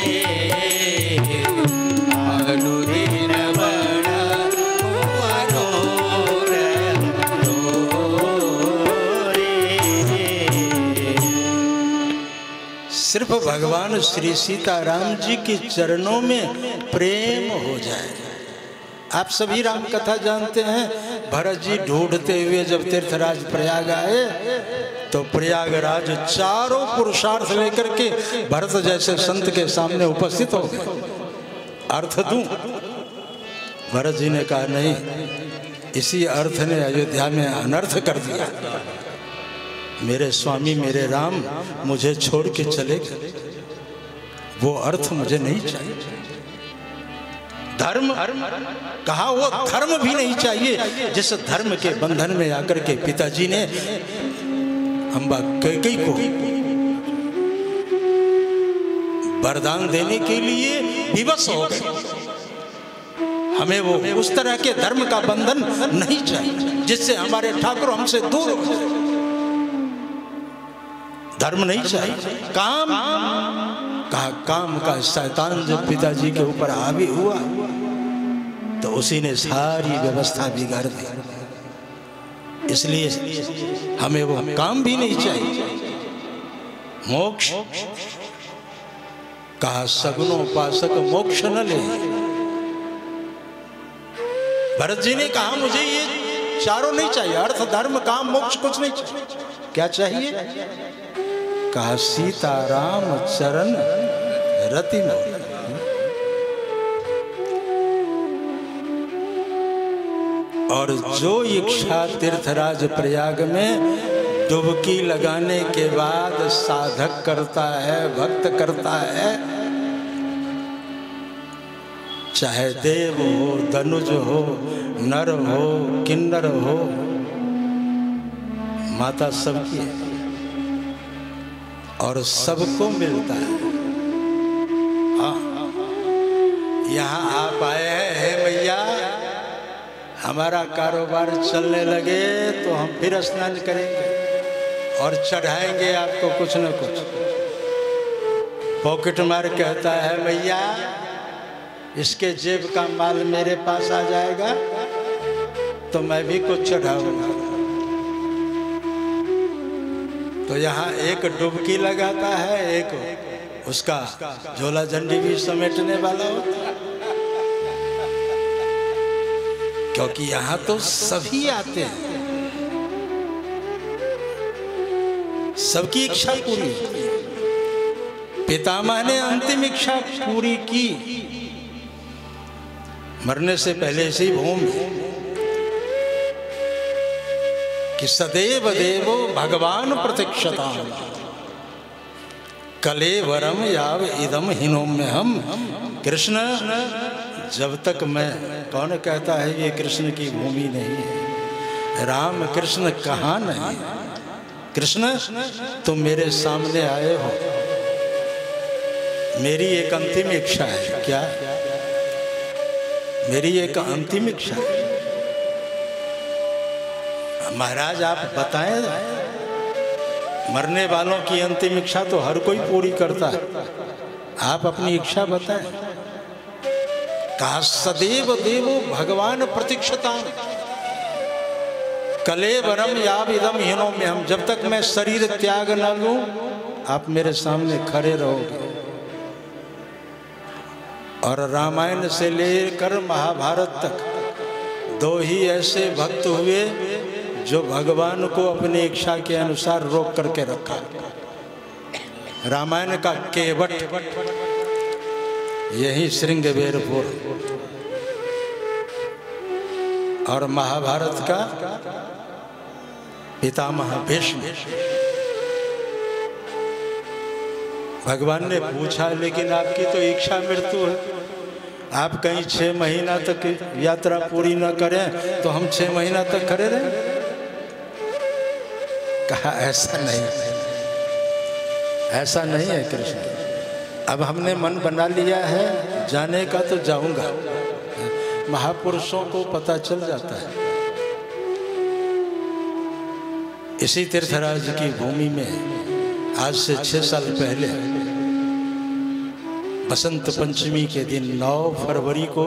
अनुदिन सिर्फ भगवान श्री सीताराम जी के चरणों में प्रेम हो जाए। आप सभी राम कथा जानते हैं। भरत जी ढूंढते हुए जब तीर्थराज प्रयाग आए तो प्रयागराज चारों पुरुषार्थ लेकर के भरत जैसे संत के सामने उपस्थित हो गए। अर्थ दूं? भरत जी ने कहा नहीं, इसी अर्थ ने अयोध्या में अनर्थ कर दिया। मेरे स्वामी मेरे राम मुझे छोड़ के चले गए, वो अर्थ मुझे नहीं चाहिए। धर्म कहा, वो धर्म भी नहीं चाहिए जिस धर्म के बंधन में आकर के पिताजी ने अम्बा कैकेयी को वरदान देने के लिए विवश हो गए। हमें वो उस तरह के धर्म का बंधन नहीं चाहिए जिससे हमारे ठाकुर हमसे दूर हो जाए। धर्म नहीं चाहिए। काम कहा, काम का शैतान जब पिताजी के ऊपर हावी हुआ तो उसी ने सारी व्यवस्था बिगाड़ दी। इसलिए हमें वो काम भी नहीं चाहिए। मोक्ष कहा, सगुनोपासक मोक्ष न ले। भरत जी ने कहा मुझे ये चारों नहीं चाहिए, अर्थ धर्म काम मोक्ष कुछ नहीं चाहिए। क्या चाहिए? कहा, सीताराम चरण रति मोरे। और जो इच्छा तीर्थराज प्रयाग में डुबकी लगाने के बाद साधक करता है, भक्त करता है, चाहे देव हो, धनुज हो, नर हो, किन्नर हो, माता सबकी है और सबको मिलता है। हाँ, यहाँ आप आए हैं मैया, हमारा कारोबार चलने लगे तो हम फिर स्नान करेंगे और चढ़ाएंगे आपको कुछ न कुछ। पॉकेट मार कहता है मैया, इसके जेब का माल मेरे पास आ जाएगा तो मैं भी कुछ चढ़ाऊंगा। तो यहाँ एक डुबकी लगाता है, एक उसका झोला झंडी भी समेटने वाला होता है। क्योंकि यहाँ तो सभी आते हैं, सबकी इच्छा पूरी होती है। पितामह ने अंतिम इच्छा पूरी की, मरने से पहले से ही भूमि कि सदैव देवो भगवान प्रतीक्षताम् कलेवरम याव इदम हिनोम्य हम। कृष्ण जब तक मैं, कौन कहता है ये कृष्ण की भूमि नहीं है? राम कृष्ण कहाँ नहीं, कृष्ण तुम मेरे सामने आए हो, मेरी एक अंतिम इच्छा है। क्या? मेरी एक अंतिम इच्छा है। महाराज आप बताएं, मरने वालों की अंतिम इच्छा तो हर कोई पूरी करता है, आप अपनी इच्छा बताएं। कहा सदैव देवो भगवान प्रतीक्षता कलेवरम याविदम हीनो में हम, जब तक मैं शरीर त्याग न लूं आप मेरे सामने खड़े रहोगे। और रामायण से लेकर महाभारत तक 2 ही ऐसे भक्त हुए जो भगवान को अपनी इच्छा के अनुसार रोक करके रखा। रामायण का केवट यही श्रृंगबेरपुर, और महाभारत का पितामह भीष्म। भगवान ने पूछा लेकिन आपकी तो इच्छा मृत्यु है, आप कहीं 6 महीना तक यात्रा पूरी न करें तो हम 6 महीना तक खड़े रहें? कहा ऐसा नहीं, ऐसा नहीं है कृष्ण, अब हमने मन बना लिया है जाने का तो जाऊंगा। महापुरुषों को पता चल जाता है। इसी तीर्थराज की भूमि में आज से 6 साल पहले बसंत पंचमी के दिन 9 फरवरी को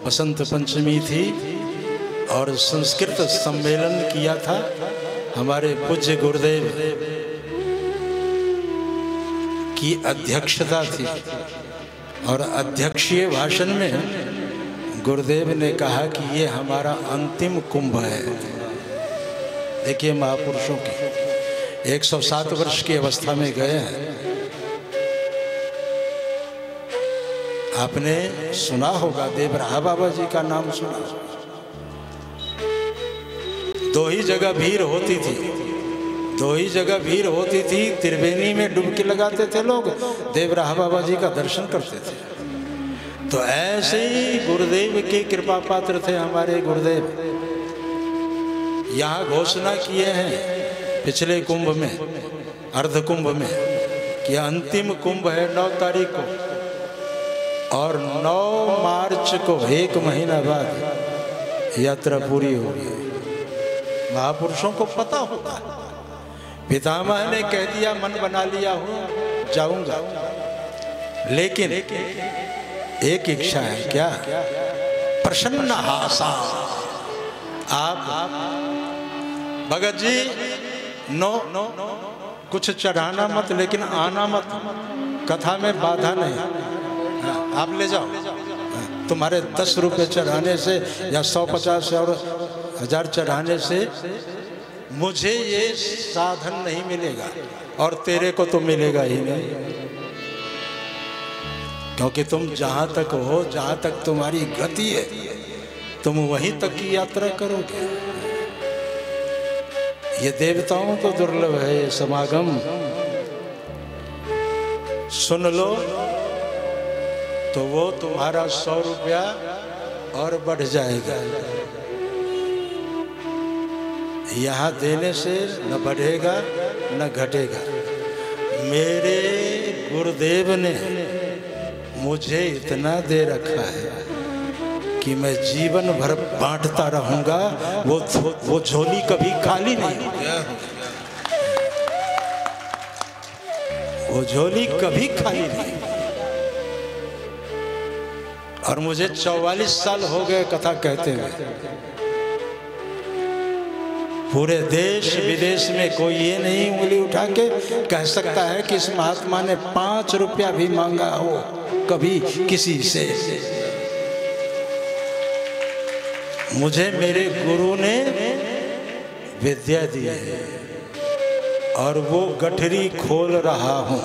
बसंत पंचमी थी और संस्कृत सम्मेलन किया था। हमारे पूज्य गुरुदेव की अध्यक्षता थी और अध्यक्षीय भाषण में गुरुदेव ने कहा कि ये हमारा अंतिम कुंभ है। देखिए महापुरुषों की 107 वर्ष की अवस्था में गए हैं। आपने सुना होगा देवराहा बाबा जी का नाम सुना। 2 ही जगह भीड़ होती थी, 2 ही जगह भीड़ होती थी। त्रिवेणी में डुबकी लगाते थे लोग, देवराहा बाबा जी का दर्शन करते थे। तो ऐसे ही गुरुदेव के कृपा पात्र थे हमारे गुरुदेव। यहाँ घोषणा किए हैं पिछले कुंभ में, अर्ध कुंभ में, कि अंतिम कुंभ है 9 तारीख को और 9 मार्च को 1 महीना बाद यात्रा पूरी होगी। महापुरुषों को पता होता है। पितामह ने कह दिया मन बना लिया हूँ जाऊंगा, लेकिन एक इच्छा है। क्या? प्रसन्न हासा। आप भगत जी नो कुछ चढ़ाना मत, लेकिन आना मत, कथा में बाधा नहीं। आप ले जाओ, तुम्हारे 10 रुपये चढ़ाने से या 150 और 1000 चढ़ाने से मुझे ये साधन नहीं मिलेगा और तेरे को तो मिलेगा ही नहीं, क्योंकि तुम जहां तक हो, जहां तक तुम्हारी गति है, तुम वहीं तक की यात्रा करोगे। ये देवताओं को दुर्लभ है ये समागम। सुन लो तो वो तुम्हारा 100 रुपया और बढ़ जाएगा। यहाँ देने से न बढ़ेगा न घटेगा। मेरे गुरुदेव ने मुझे इतना दे रखा है कि मैं जीवन भर बांटता रहूंगा। वो झोली कभी खाली नहीं होगी, वो झोली कभी खाली नहीं। और मुझे 44 साल हो गए कथा कहते हुए। पूरे देश विदेश में कोई ये नहीं उंगली उठा के कह सकता है कि इस महात्मा ने 5 रुपया भी मांगा हो कभी किसी से। मुझे मेरे गुरु ने विद्या दी है और वो गठरी खोल रहा हूँ,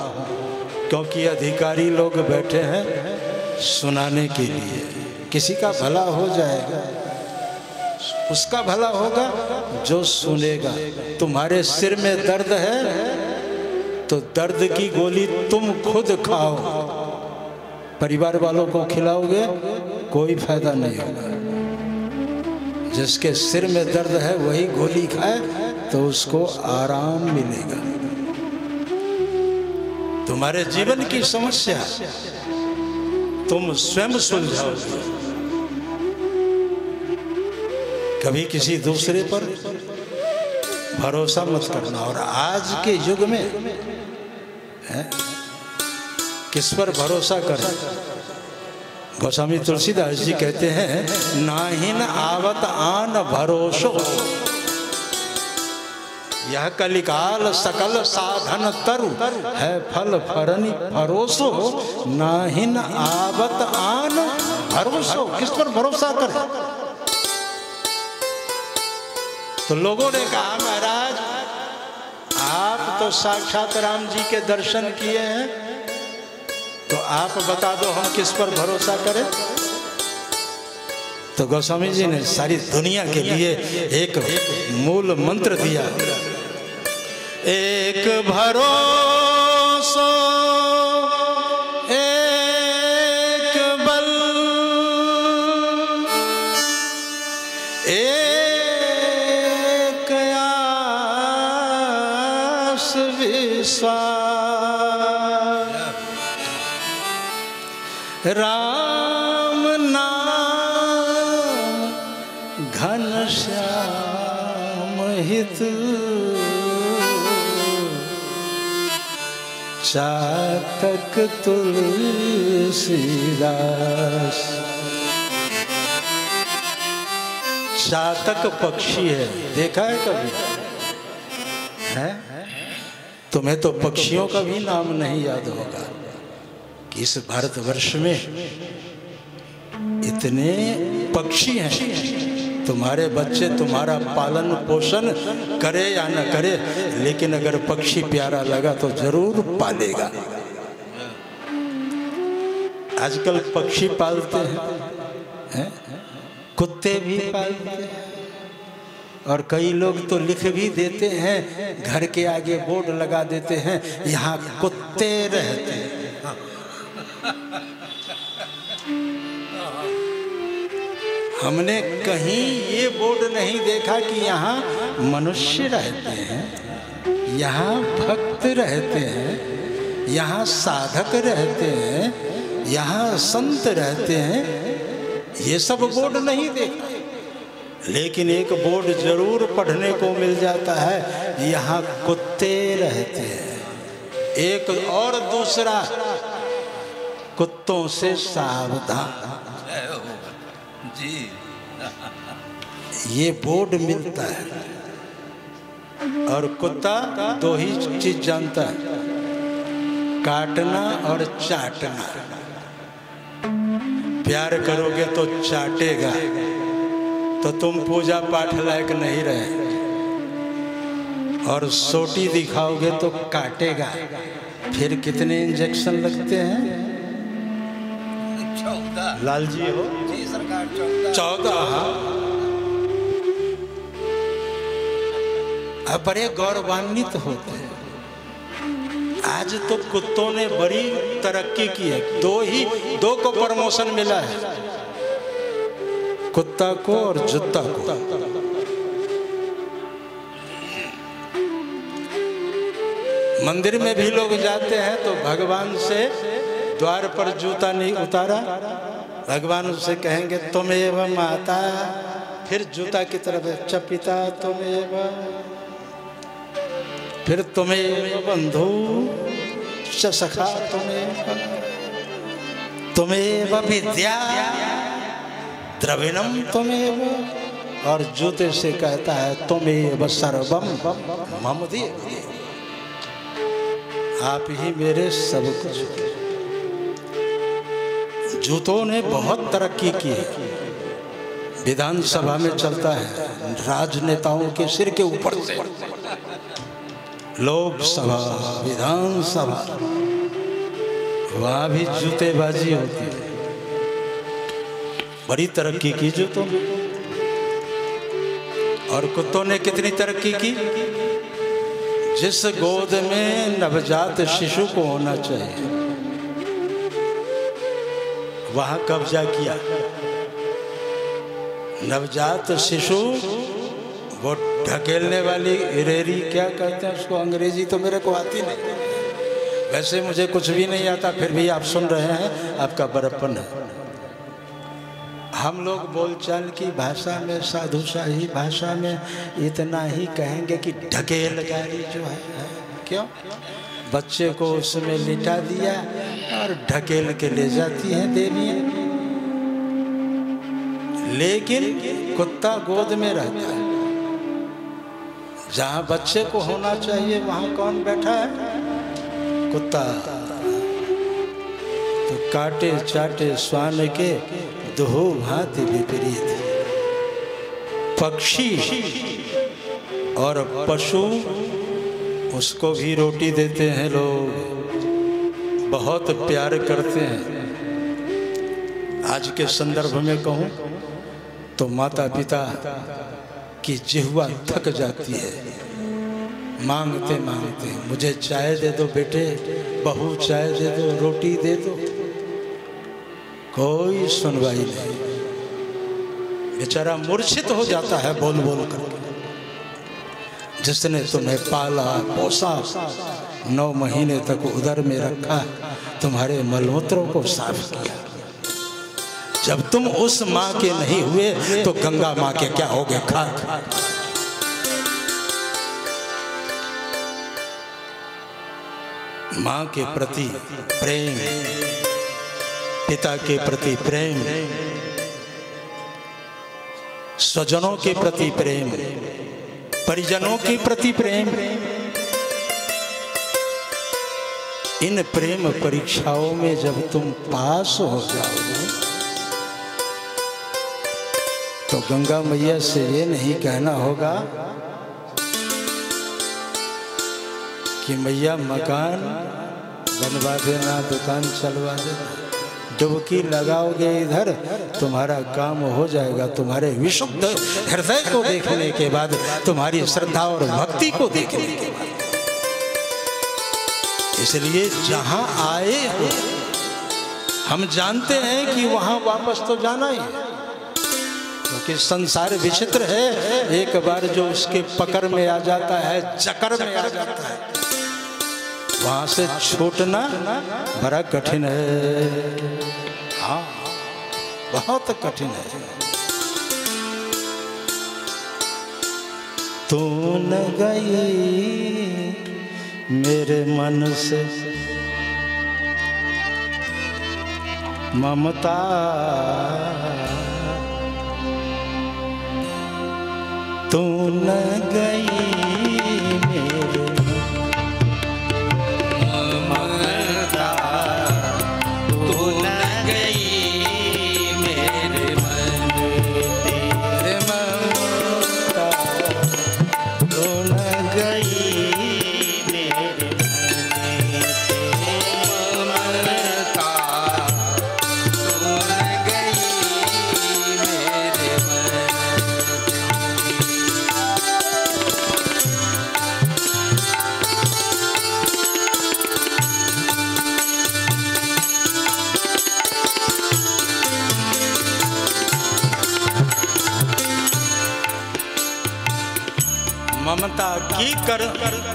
क्योंकि अधिकारी लोग बैठे हैं सुनाने के लिए। किसी का भला हो जाएगा, उसका भला होगा जो सुनेगा। तुम्हारे सिर में दर्द है तो दर्द की गोली तुम खुद खाओ, परिवार वालों को खिलाओगे कोई फायदा नहीं होगा। जिसके सिर में दर्द है वही गोली खाए तो उसको आराम मिलेगा। तुम्हारे जीवन की समस्या तुम स्वयं सुलझाओगे, कभी किसी दूसरे पर भरोसा मत करना। और आज के युग में किस पर भरोसा करें? गोस्वामी तुलसीदास जी कहते हैं, नाहिन आवत आन भरोसो, यह कलिकाल सकल साधन तरु है फल फरनी भरोसो, नाहिन आवत आन भरोसो। किस पर भरोसा करें? तो लोगों ने कहा, महाराज आप तो साक्षात राम जी के दर्शन किए हैं, तो आप बता दो हम किस पर भरोसा करें। तो गोस्वामी जी ने सारी दुनिया के लिए एक मूल मंत्र दिया, एक भरोसा एक बल एक आस विश्वास, राम नाम घनश्याम हित, चातक तुलसीदास। चातक पक्षी है, देखा है कभी? है? तुम्हें तो पक्षियों का भी नाम नहीं याद होगा कि इस भारतवर्ष में इतने पक्षी हैं। तुम्हारे बच्चे तुम्हारा पालन पोषण करे या न करे, लेकिन अगर पक्षी प्यारा लगा तो जरूर पालेगा। आजकल पक्षी पालते हैं, कुत्ते भी पालते हैं, और कई लोग तो लिख भी देते हैं, घर के आगे बोर्ड लगा देते हैं, यहाँ कुत्ते रहते हैं। हमने कहीं ये बोर्ड नहीं देखा कि यहाँ मनुष्य रहते हैं, यहाँ भक्त रहते हैं, यहाँ साधक रहते हैं, यहाँ संत रहते हैं। ये सब बोर्ड नहीं देखा, लेकिन एक बोर्ड जरूर पढ़ने को मिल जाता है, यहाँ कुत्ते रहते हैं। एक और दूसरा, कुत्तों से सावधान जी, ये बोर्ड मिलता है। और कुत्ता दो ही चीज जानता है, काटना और चाटना। प्यार करोगे तो चाटेगा, तो तुम पूजा पाठ लायक नहीं रहे, और सोटी दिखाओगे तो काटेगा। फिर कितने इंजेक्शन लगते हैं? 14 लाल जी हो जी सरकार, 14। अब बड़े गौरवान्वित होते हैं। आज तो कुत्तों ने बड़ी तरक्की की है, दो को प्रमोशन मिला है, कुत्ता को और जूता को। मंदिर में भी लोग जाते हैं तो भगवान से द्वार पर जूता नहीं उतारा, भगवान उससे कहेंगे तुमेव माता, फिर जूता की तरफ अच्छा पिता तुमेव, फिर तुमेव बंधु सखा तुमेव विद्या द्रविणम तुमेव, और जूते से कहता है तुमेव सर्वम मम देव, आप ही मेरे सब कुछ। जूतों ने बहुत तरक्की की है, विधानसभा में चलता है, राजनेताओं के सिर के ऊपर से, लोकसभा विधानसभा, वहां भी जूतेबाजी होती है। बड़ी तरक्की की जूतों ने। और कुत्तों ने कितनी तरक्की की? जिस गोद में नवजात शिशु को होना चाहिए वहां कब्जा किया। नवजात शिशु वो ढकेलने वाली रेरी क्या कहते हैं उसको, अंग्रेजी तो मेरे को आती नहीं, वैसे मुझे कुछ भी नहीं आता, फिर भी आप सुन रहे हैं, आपका बड़प्पन है। हम लोग बोलचाल की भाषा में, साधुशाही भाषा में इतना ही कहेंगे कि ढकेलगारी जो है, क्यों? बच्चे को उसमें लिटा दिया और ढकेल के ले जाती है देवियाँ। लेकिन कुत्ता गोद में रहता है, जहाँ बच्चे को होना चाहिए वहाँ कौन बैठा है? कुत्ता। तो काटे चाटे स्वान के दो भांति विपरीत। पक्षी और पशु, उसको भी रोटी देते हैं लोग, बहुत प्यार करते हैं। आज के संदर्भ में कहूँ तो माता पिता की जिह्वा थक जाती है, मांगते मांगते, मुझे चाय दे दो बेटे, बहू चाय दे दो, रोटी दे दो, कोई सुनवाई नहीं। बेचारा मूर्छित हो जाता है बोल बोल कर। जिसने तुम्हें पाला पोसा, 9 महीने तक उदर में रखा, तुम्हारे मलमूत्रों को साफ किया, जब तुम उस माँ के नहीं हुए तो गंगा माँ के क्या होगे? खाक। माँ के प्रति प्रेम, पिता के प्रति प्रेम, स्वजनों के प्रति प्रेम, परिजनों के प्रति प्रेम, इन प्रेम परीक्षाओं में जब तुम पास हो जाओगे तो गंगा मैया से ये नहीं कहना होगा कि मैया मकान बनवा देना, दुकान चलवा देना। डुबकी लगाओगे इधर, तुम्हारा काम हो जाएगा। तुम्हारे विशुद्ध हृदय को देखने के बाद, तुम्हारी श्रद्धा और भक्ति को देखने के बाद, इसलिए जहां आए हो हम जानते हैं कि वहां वापस तो जाना ही है, क्योंकि संसार विचित्र है। एक बार जो उसके पकड़ में आ जाता है, चक्कर में आ जाता है, वहां से छूटना बड़ा कठिन है। हाँ, बहुत कठिन है। तू न गई मेरे मन से ममता, तू न गई मेरे ममता, तू न गई मेरे मन तेरे ममता, तू न गई मेरे ममता, तू न गई मेरे ममता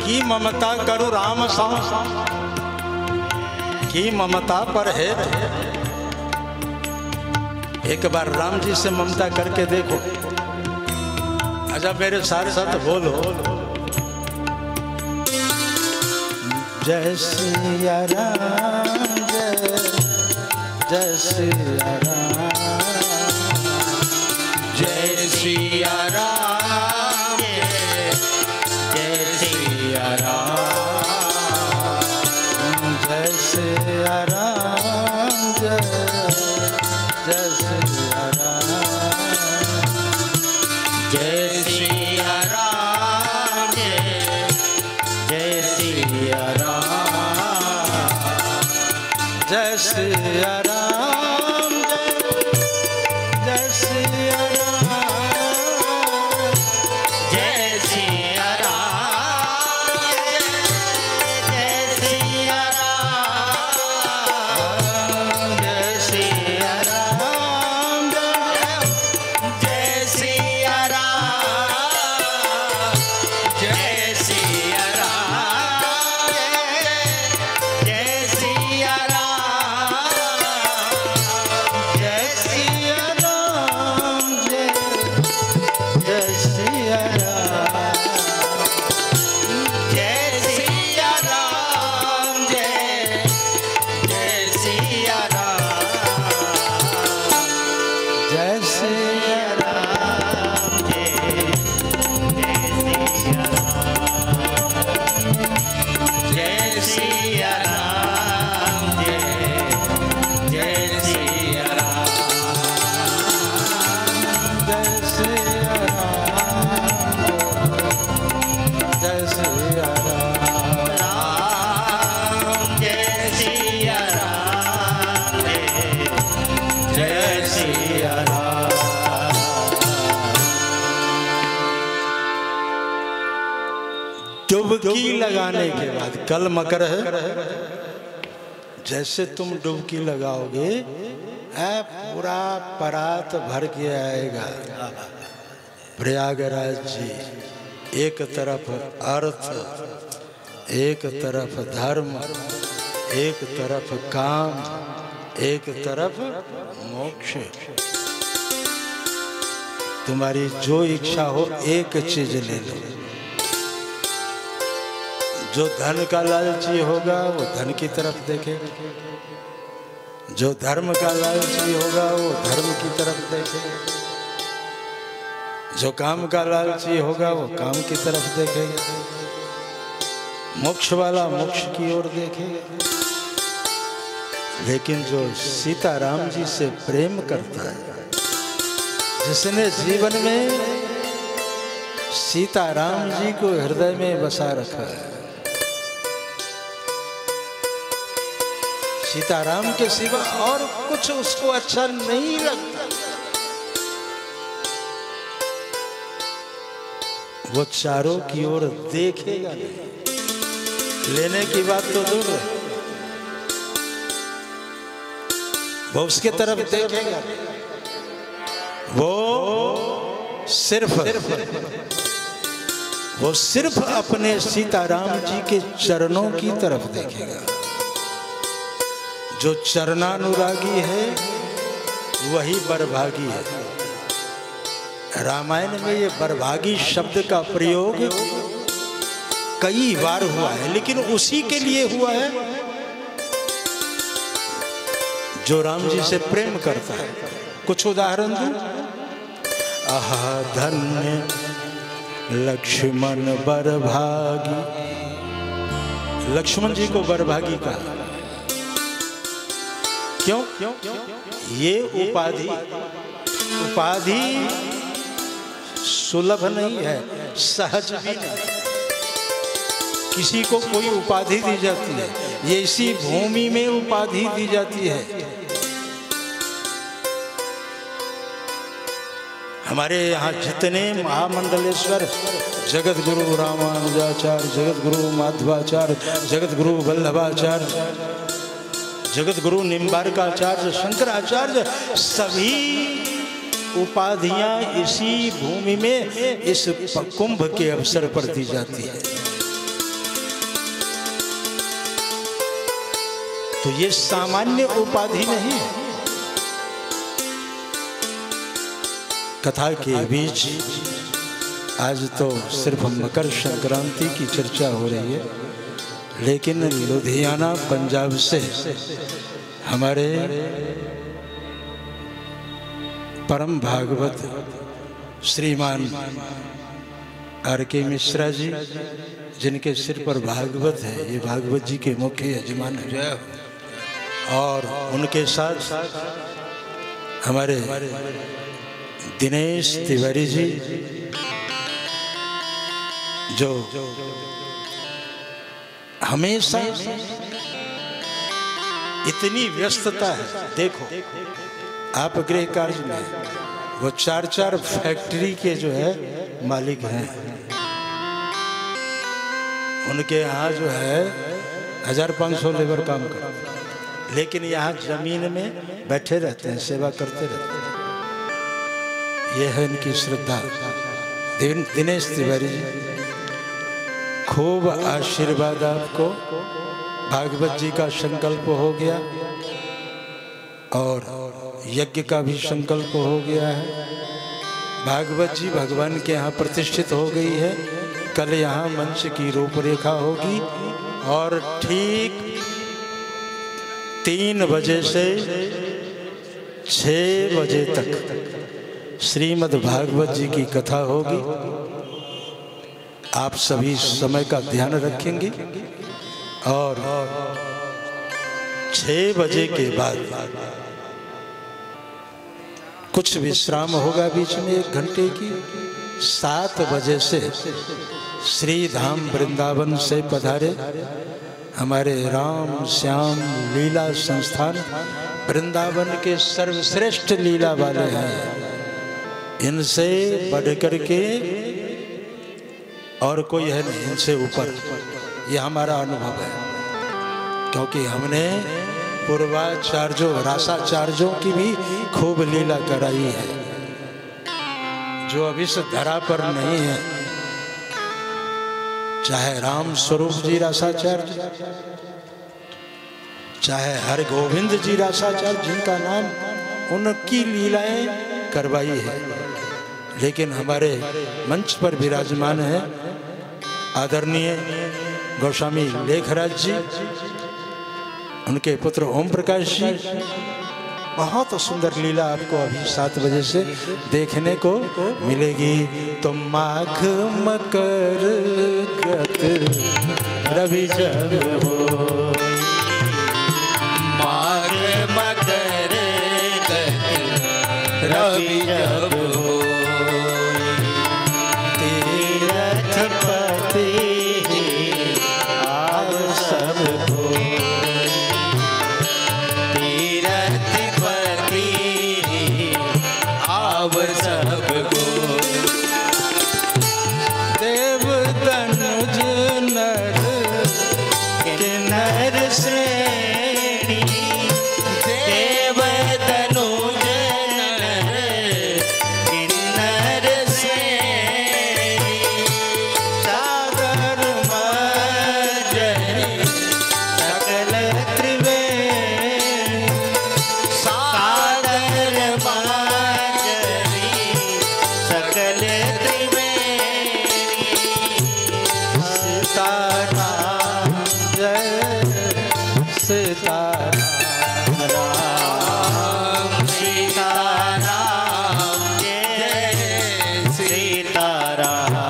की ममता करो राम सम, की ममता पर है। एक बार राम जी से ममता करके देखो। अच्छा मेरे सारे साथ बोलो, जय सिया राम, जय सिया राम, जय सिया राम, जय सिया राम, जय सिया राम, जय सिया राम, जय सिया राम, जय सिया राम, जय सिया राम, जय सिया राम, जय सिया राम, जय सिया राम, जय सिया राम, जय सिया राम। डुबकी लगाने के बाद, कल मकर है, जैसे तुम डुबकी लगाओगे पूरा परात भर के आएगा। प्रयागराज जी, एक तरफ अर्थ, एक तरफ धर्म, एक तरफ काम, एक तरफ मोक्ष। तुम्हारी जो इच्छा हो एक चीज ले लो। जो धन का लालची होगा वो धन की तरफ देखेगा, जो धर्म का लालची होगा वो धर्म की तरफ देखेगा, जो काम का लालची होगा वो काम की तरफ देखेगा, मोक्ष वाला मोक्ष की ओर देखेगा। लेकिन जो सीताराम जी से प्रेम करता है, जिसने जीवन में सीताराम जी को हृदय में बसा रखा है, सीताराम के सिवा और कुछ उसको अच्छा नहीं लगता, वो चारों की ओर देखेगा नहीं। लेने की बात तो दूर है, वो उसके तरफ देखेगा। वो सिर्फ अपने सीताराम जी के चरणों की तरफ देखेगा। जो चरणानुरागी है वही बरभागी है। रामायण में ये बरभागी शब्द का प्रयोग कई बार हुआ है, लेकिन उसी के लिए हुआ है जो राम जी से प्रेम करता है। कुछ उदाहरण दूं। आहा धन्य लक्ष्मण बरभागी, लक्ष्मण जी को बरभागी कहा। क्यों? ये उपाधि सुलभ नहीं है, सहज भी नहीं। किसी को कोई उपाधि दी जाती है, ये इसी भूमि में उपाधि दी जाती है। हमारे यहाँ जितने महामंडलेश्वर, जगत गुरु रामानुजाचार्य, जगत गुरु माधवाचार्य, जगत गुरु वल्लभाचार्य, जगत गुरु निम्बारकाचार्य, शंकराचार्य, सभी उपाधियां इसी भूमि में इस कुंभ के अवसर पर दी जाती है। तो ये सामान्य उपाधि नहीं है। कथा के बीच आज तो सिर्फ मकर संक्रांति की चर्चा हो रही है, लेकिन लुधियाना पंजाब से हमारे परम भागवत श्रीमान R.K. मिश्रा जी, जिनके सिर पर भागवत है, ये भागवत जी के मुख्य यजमान है, और उनके साथ हमारे दिनेश तिवारी जी, जो हमेशा इतनी व्यस्तता है। देखो आप गृह कार्य में, वो 4-4 फैक्ट्री के जो है मालिक हैं। उनके यहाँ जो है 1500 लेबर काम करते हैं, लेकिन यहाँ जमीन में बैठे रहते हैं, सेवा करते रहते हैं। ये है इनकी श्रद्धा। दिनेश तिवारी जी, खूब आशीर्वाद आपको। भागवत जी का संकल्प हो गया और यज्ञ का भी संकल्प हो गया है। भागवत जी भगवान के यहाँ प्रतिष्ठित हो गई है। कल यहाँ मंच की रूपरेखा होगी और ठीक 3 बजे से 6 बजे तक श्रीमद् भागवत जी की कथा होगी। आप सभी समय का ध्यान रखेंगे और 6 बजे के बाद कुछ विश्राम होगा बीच में 1 घंटे की। 7 बजे से श्री धाम वृंदावन से पधारे हमारे राम श्याम लीला संस्थान वृंदावन के सर्वश्रेष्ठ लीला वाले हैं। इनसे बढ़ करके और कोई है नहीं, इनसे ऊपर। ये हमारा अनुभव है, क्योंकि हमने पूर्वाचार्यों रासाचार्यों की भी खूब लीला कराई है, जो अभी इस धरा पर नहीं है। चाहे राम स्वरूप जी रासाचार्य, चाहे हर गोविंद जी रासाचार्य, जिनका नाम, उनकी लीलाएं करवाई है। लेकिन हमारे मंच पर विराजमान है आदरणीय गोस्वामी लेखराज जी, उनके पुत्र ओम प्रकाश जी। बहुत सुंदर लीला आपको अभी 7 बजे से देखने को मिलेगी। तो माघ मकर गत रवि जब हो, माघ मकर गत रवि जब हो, तीर्थपति आव सबको, तीर्थपति आव सबको, देव तनुज नर किन्नर श्रेणी, देव तनुज नर किन्नर श्रेणी, सागर मर्जरी सकल त्रिवेणी, सागर मर्जरी सकल त्रिवेणी, सीताराम जय सीताराम, राम सीताराम जय सीताराम,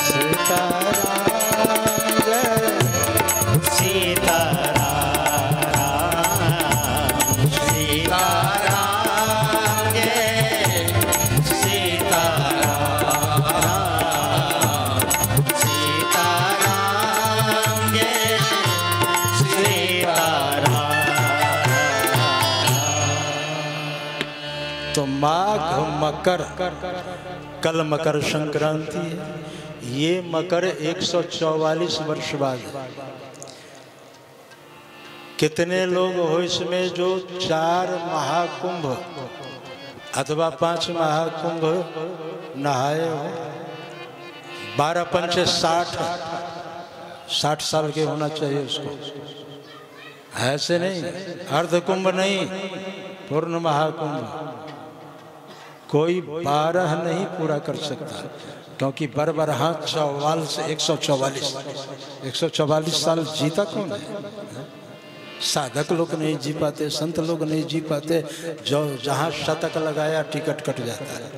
सीताराम जय सीताराम, सीताराम जय सीताराम, सीताराम जय सीताराम। तो माघ मकर, कल मकर संक्रांति है। ये मकर 144 वर्ष बाद। कितने लोग हो इसमें जो 4 महाकुंभ अथवा 5 महाकुंभ नहाए हो? 12 पंच 60 साल के होना चाहिए उसको। ऐसे नहीं, अर्ध कुंभ नहीं, पूर्ण महाकुंभ। कोई 12 नहीं पूरा कर सकता, क्योंकि बरबरहा 144 साल जीता कौन है? साधक लोग नहीं जी पाते, संत लोग नहीं जी पाते। जो जहाँ शतक लगाया टिकट कट जाता है,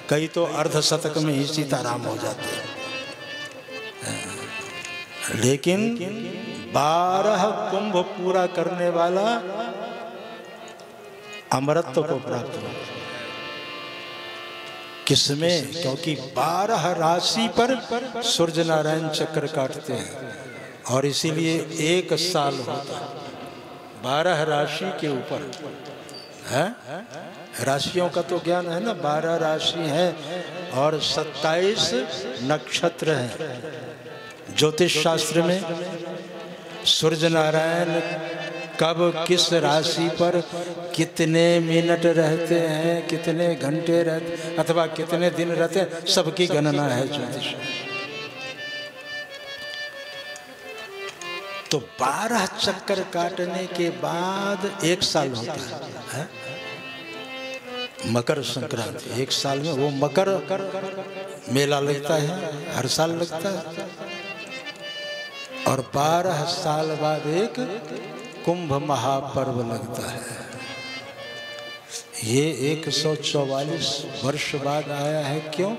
कई तो अर्ध शतक में ही सीताराम हो जाते हैं। लेकिन 12 कुंभ पूरा करने वाला अमरत्व को प्राप्त हुआ। किसमें? क्योंकि 12 राशि पर सूर्य नारायण चक्र काटते हैं, और इसीलिए 1 साल होता है 12 राशि के ऊपर है। राशियों का तो ज्ञान है ना, 12 राशि है और 27 नक्षत्र हैं। ज्योतिष शास्त्र में सूर्य नारायण कब किस राशि पर कितने मिनट रहते हैं, कितने घंटे रहते, अथवा कितने दिन रहते हैं, सबकी गणना है ज्योतिष। तो 12 चक्कर काटने के बाद 1 साल होता है मकर संक्रांति। 1 साल में वो मकर मेला लगता है, हर साल लगता है। और 12 साल बाद एक कुंभ महापर्व लगता है। ये 144 वर्ष बाद आया है। क्यों?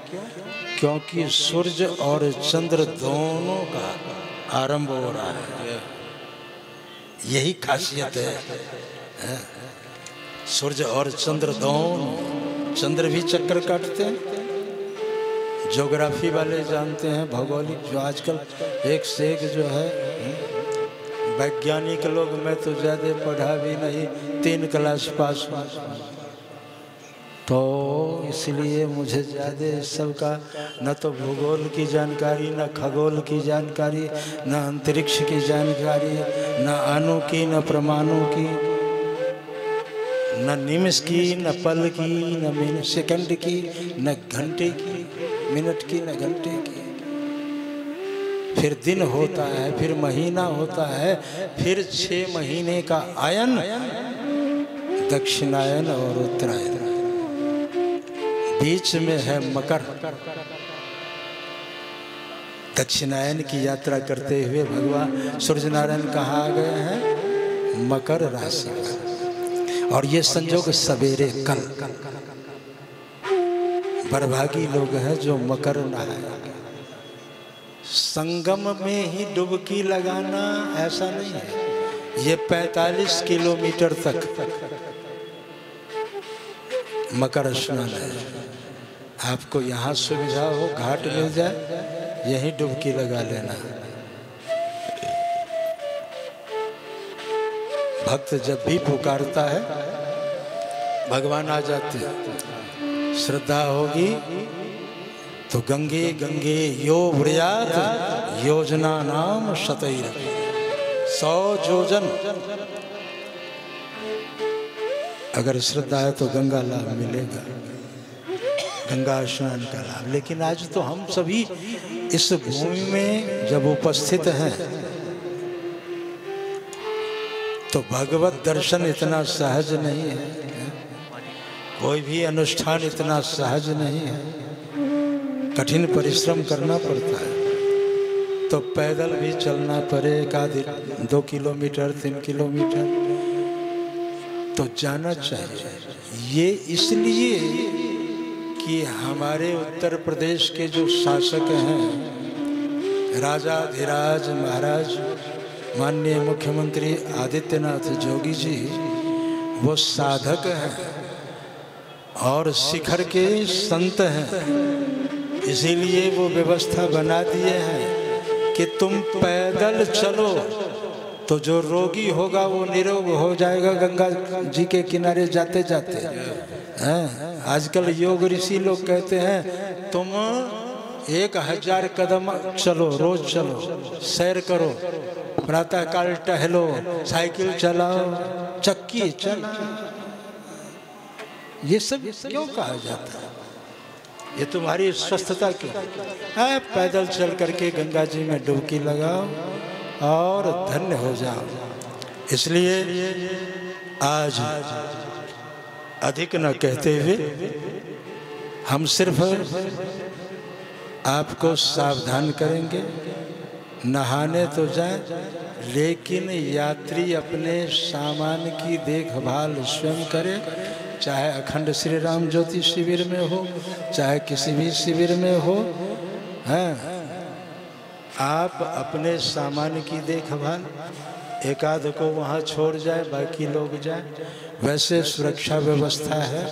क्योंकि सूर्य और चंद्र दोनों का आरंभ हो रहा है। यही खासियत है। सूर्य और चंद्र दोनों, चंद्र भी चक्कर काटते हैं। ज्योग्राफी वाले जानते हैं, भौगोलिक जो आजकल एक से एक जो है वैज्ञानिक लोग, मैं तो ज़्यादा पढ़ा भी नहीं, 3 क्लास पास हूँ, तो इसलिए मुझे ज़्यादा इस सब का न तो भूगोल की जानकारी, न खगोल की जानकारी, न अंतरिक्ष की जानकारी, न अणु की, न परमाणु की, न निमिष की, न पल की, न सेकंड की, न घंटे की, मिनट की, न घंटे की। फिर दिन होता है, फिर महीना होता है, फिर 6 महीने का आयन, दक्षिणायन और उत्तरायण, बीच में है मकर। दक्षिणायन की यात्रा करते हुए भगवान सूर्य नारायण कहाँ आ गए हैं? मकर राशि में। और ये संजोग सवेरे कल, बरभागी लोग हैं जो मकर नहाएंगे। संगम में ही डुबकी लगाना ऐसा नहीं है, ये 45 किलोमीटर तक मकर स्नान है। आपको यहाँ सुविधा हो, घाट मिल जाए, यहीं डुबकी लगा लेना। भक्त जब भी पुकारता है भगवान आ जाते हैं। श्रद्धा होगी तो गंगे गंगे यो व्रयात योजना नाम शतैर, 100 योजन। अगर श्रद्धा है तो गंगा लाभ मिलेगा, गंगा स्नान का लाभ। लेकिन आज तो हम सभी इस भूमि में जब उपस्थित हैं तो भगवत दर्शन इतना सहज नहीं है, कोई भी अनुष्ठान इतना सहज नहीं है, कठिन परिश्रम करना पड़ता है। तो पैदल भी चलना पड़े, 1-2 किलोमीटर 3 किलोमीटर तो जाना चाहिए। ये इसलिए कि हमारे उत्तर प्रदेश के जो शासक हैं, राजा धीराज महाराज, माननीय मुख्यमंत्री आदित्यनाथ जोगी जी, वो साधक हैं और शिखर के संत हैं। इसीलिए वो व्यवस्था बना दिए हैं कि तुम पैदल चलो तो जो रोगी होगा वो निरोग हो जाएगा गंगा जी के किनारे जाते जाते। हैं आजकल योग ऋषि लोग कहते हैं तुम 1000 कदम चलो, रोज चलो, सैर करो, प्रातः काल टहलो, साइकिल चलाओ, चक्की चलाओ। ये सब क्यों कहा जाता है? ये तुम्हारी स्वस्थता क्यों है? पैदल चल करके गंगा जी में डुबकी लगाओ और धन्य हो जाओ। इसलिए आज अधिक न कहते हुए हम सिर्फ आपको सावधान करेंगे। नहाने तो जाए, लेकिन यात्री अपने सामान की देखभाल स्वयं करे, चाहे अखंड श्री राम ज्योति शिविर में हो, चाहे किसी भी शिविर में हो। हैं आप अपने सामान की देखभाल, एकाध को वहाँ छोड़ जाए, बाकी लोग जाए। वैसे सुरक्षा व्यवस्था है,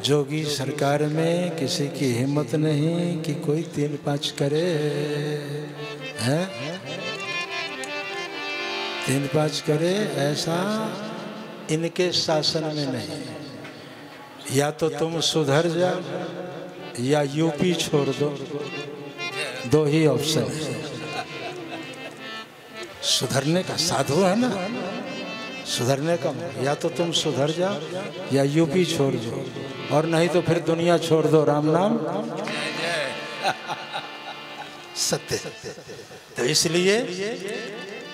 जोगी सरकार में किसी की हिम्मत नहीं कि कोई 3-5 करे। हैं 3-5 करे ऐसा इनके शासन में नहीं। या तो तुम सुधर जाओ या यूपी छोड़ दो, 2 ही ऑप्शन है। सुधरने का साधु है ना, सुधरने का, या तो तुम सुधर जाओ या यूपी छोड़ दो, और नहीं तो फिर दुनिया छोड़ दो। राम नाम सत्य। तो इसलिए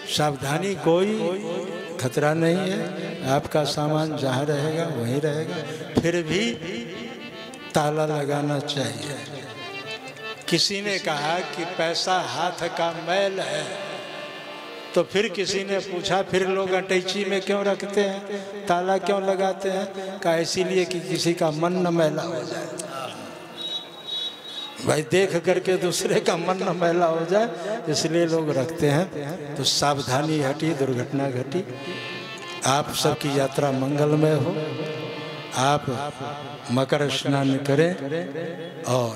सावधानी, कोई खतरा नहीं है। आपका सामान जहाँ रहेगा वहीं रहेगा। फिर भी ताला लगाना चाहिए। किसी ने कहा कि पैसा हाथ का मैल है, तो फिर किसी ने पूछा फिर लोग अटैची में क्यों रखते हैं, ताला क्यों लगाते हैं? कहा इसीलिए कि किसी का मन न मैला हो जाए। भाई देख करके दूसरे का मन न मैला हो जाए, इसलिए लोग रखते हैं। तो सावधानी हटी, दुर्घटना घटी। आप सबकी यात्रा मंगलमय हो। आप मकर स्नान करें और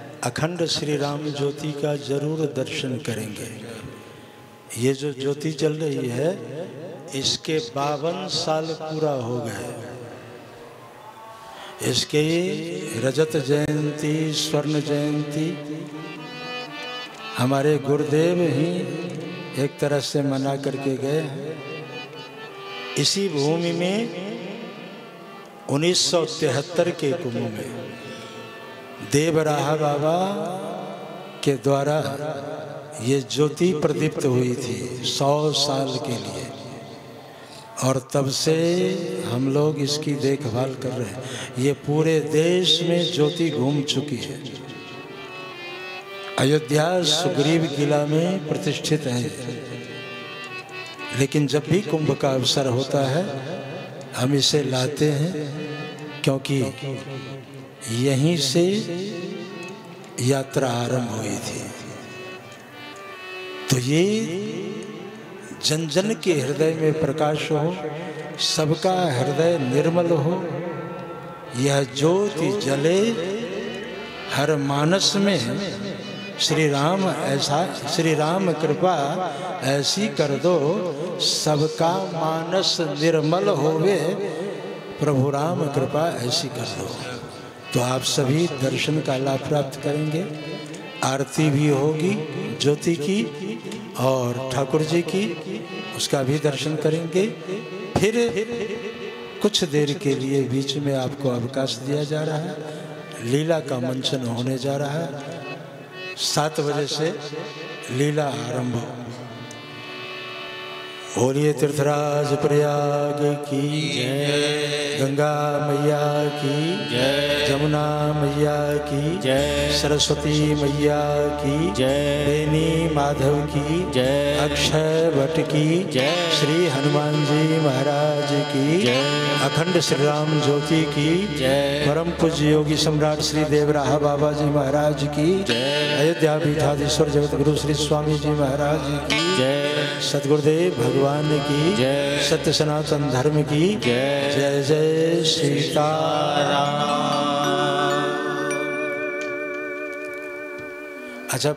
अखंड श्री राम ज्योति का जरूर दर्शन करेंगे। ये जो ज्योति चल रही है इसके 52 साल पूरा हो गए। इसके रजत जयंती, स्वर्ण जयंती हमारे गुरुदेव ही एक तरह से मना करके गए। इसी भूमि में 1973 के कुंभ में देवराहा बाबा के द्वारा ये ज्योति प्रदीप्त हुई थी 100 साल के लिए, और तब से हम लोग इसकी देखभाल कर रहे हैं। ये पूरे देश में ज्योति घूम चुकी है। अयोध्या सुग्रीव किला में प्रतिष्ठित है, लेकिन जब भी कुंभ का अवसर होता है हम इसे लाते हैं, क्योंकि यहीं से यात्रा आरंभ हुई थी। तो ये जन जन के हृदय में प्रकाश हो, सबका हृदय निर्मल हो, यह ज्योति जले हर मानस में। श्री राम कृपा ऐसी कर दो, सबका मानस निर्मल होवे, प्रभु राम कृपा ऐसी कर दो। तो आप सभी दर्शन का लाभ प्राप्त करेंगे। आरती भी होगी ज्योति की और ठाकुर जी की, उसका भी दर्शन करेंगे। फिर कुछ देर के लिए बीच में आपको अवकाश दिया जा रहा है। लीला का मंचन होने जा रहा है। 7 बजे से लीला आरंभ। बोलिए तीर्थराज प्रयाग की जय, गंगा मैया की जय, जमुना मैया की जय, सरस्वती मैया की जय, बेनी माधव की जय, अक्षय भट्ट की जय, श्री हनुमान जी महाराज की जय, अखंड श्री राम ज्योति की जय, परम पूज्य योगी सम्राट श्री देवराहा बाबा जी महाराज की जय, अयोध्या पीठाधीश्वर जगत गुरु श्री स्वामी जी महाराज की जय, सद्गुरुदेव भगवान की जय, सत्य सनातन धर्म की जय। जय जय सीताराम। अच्छा।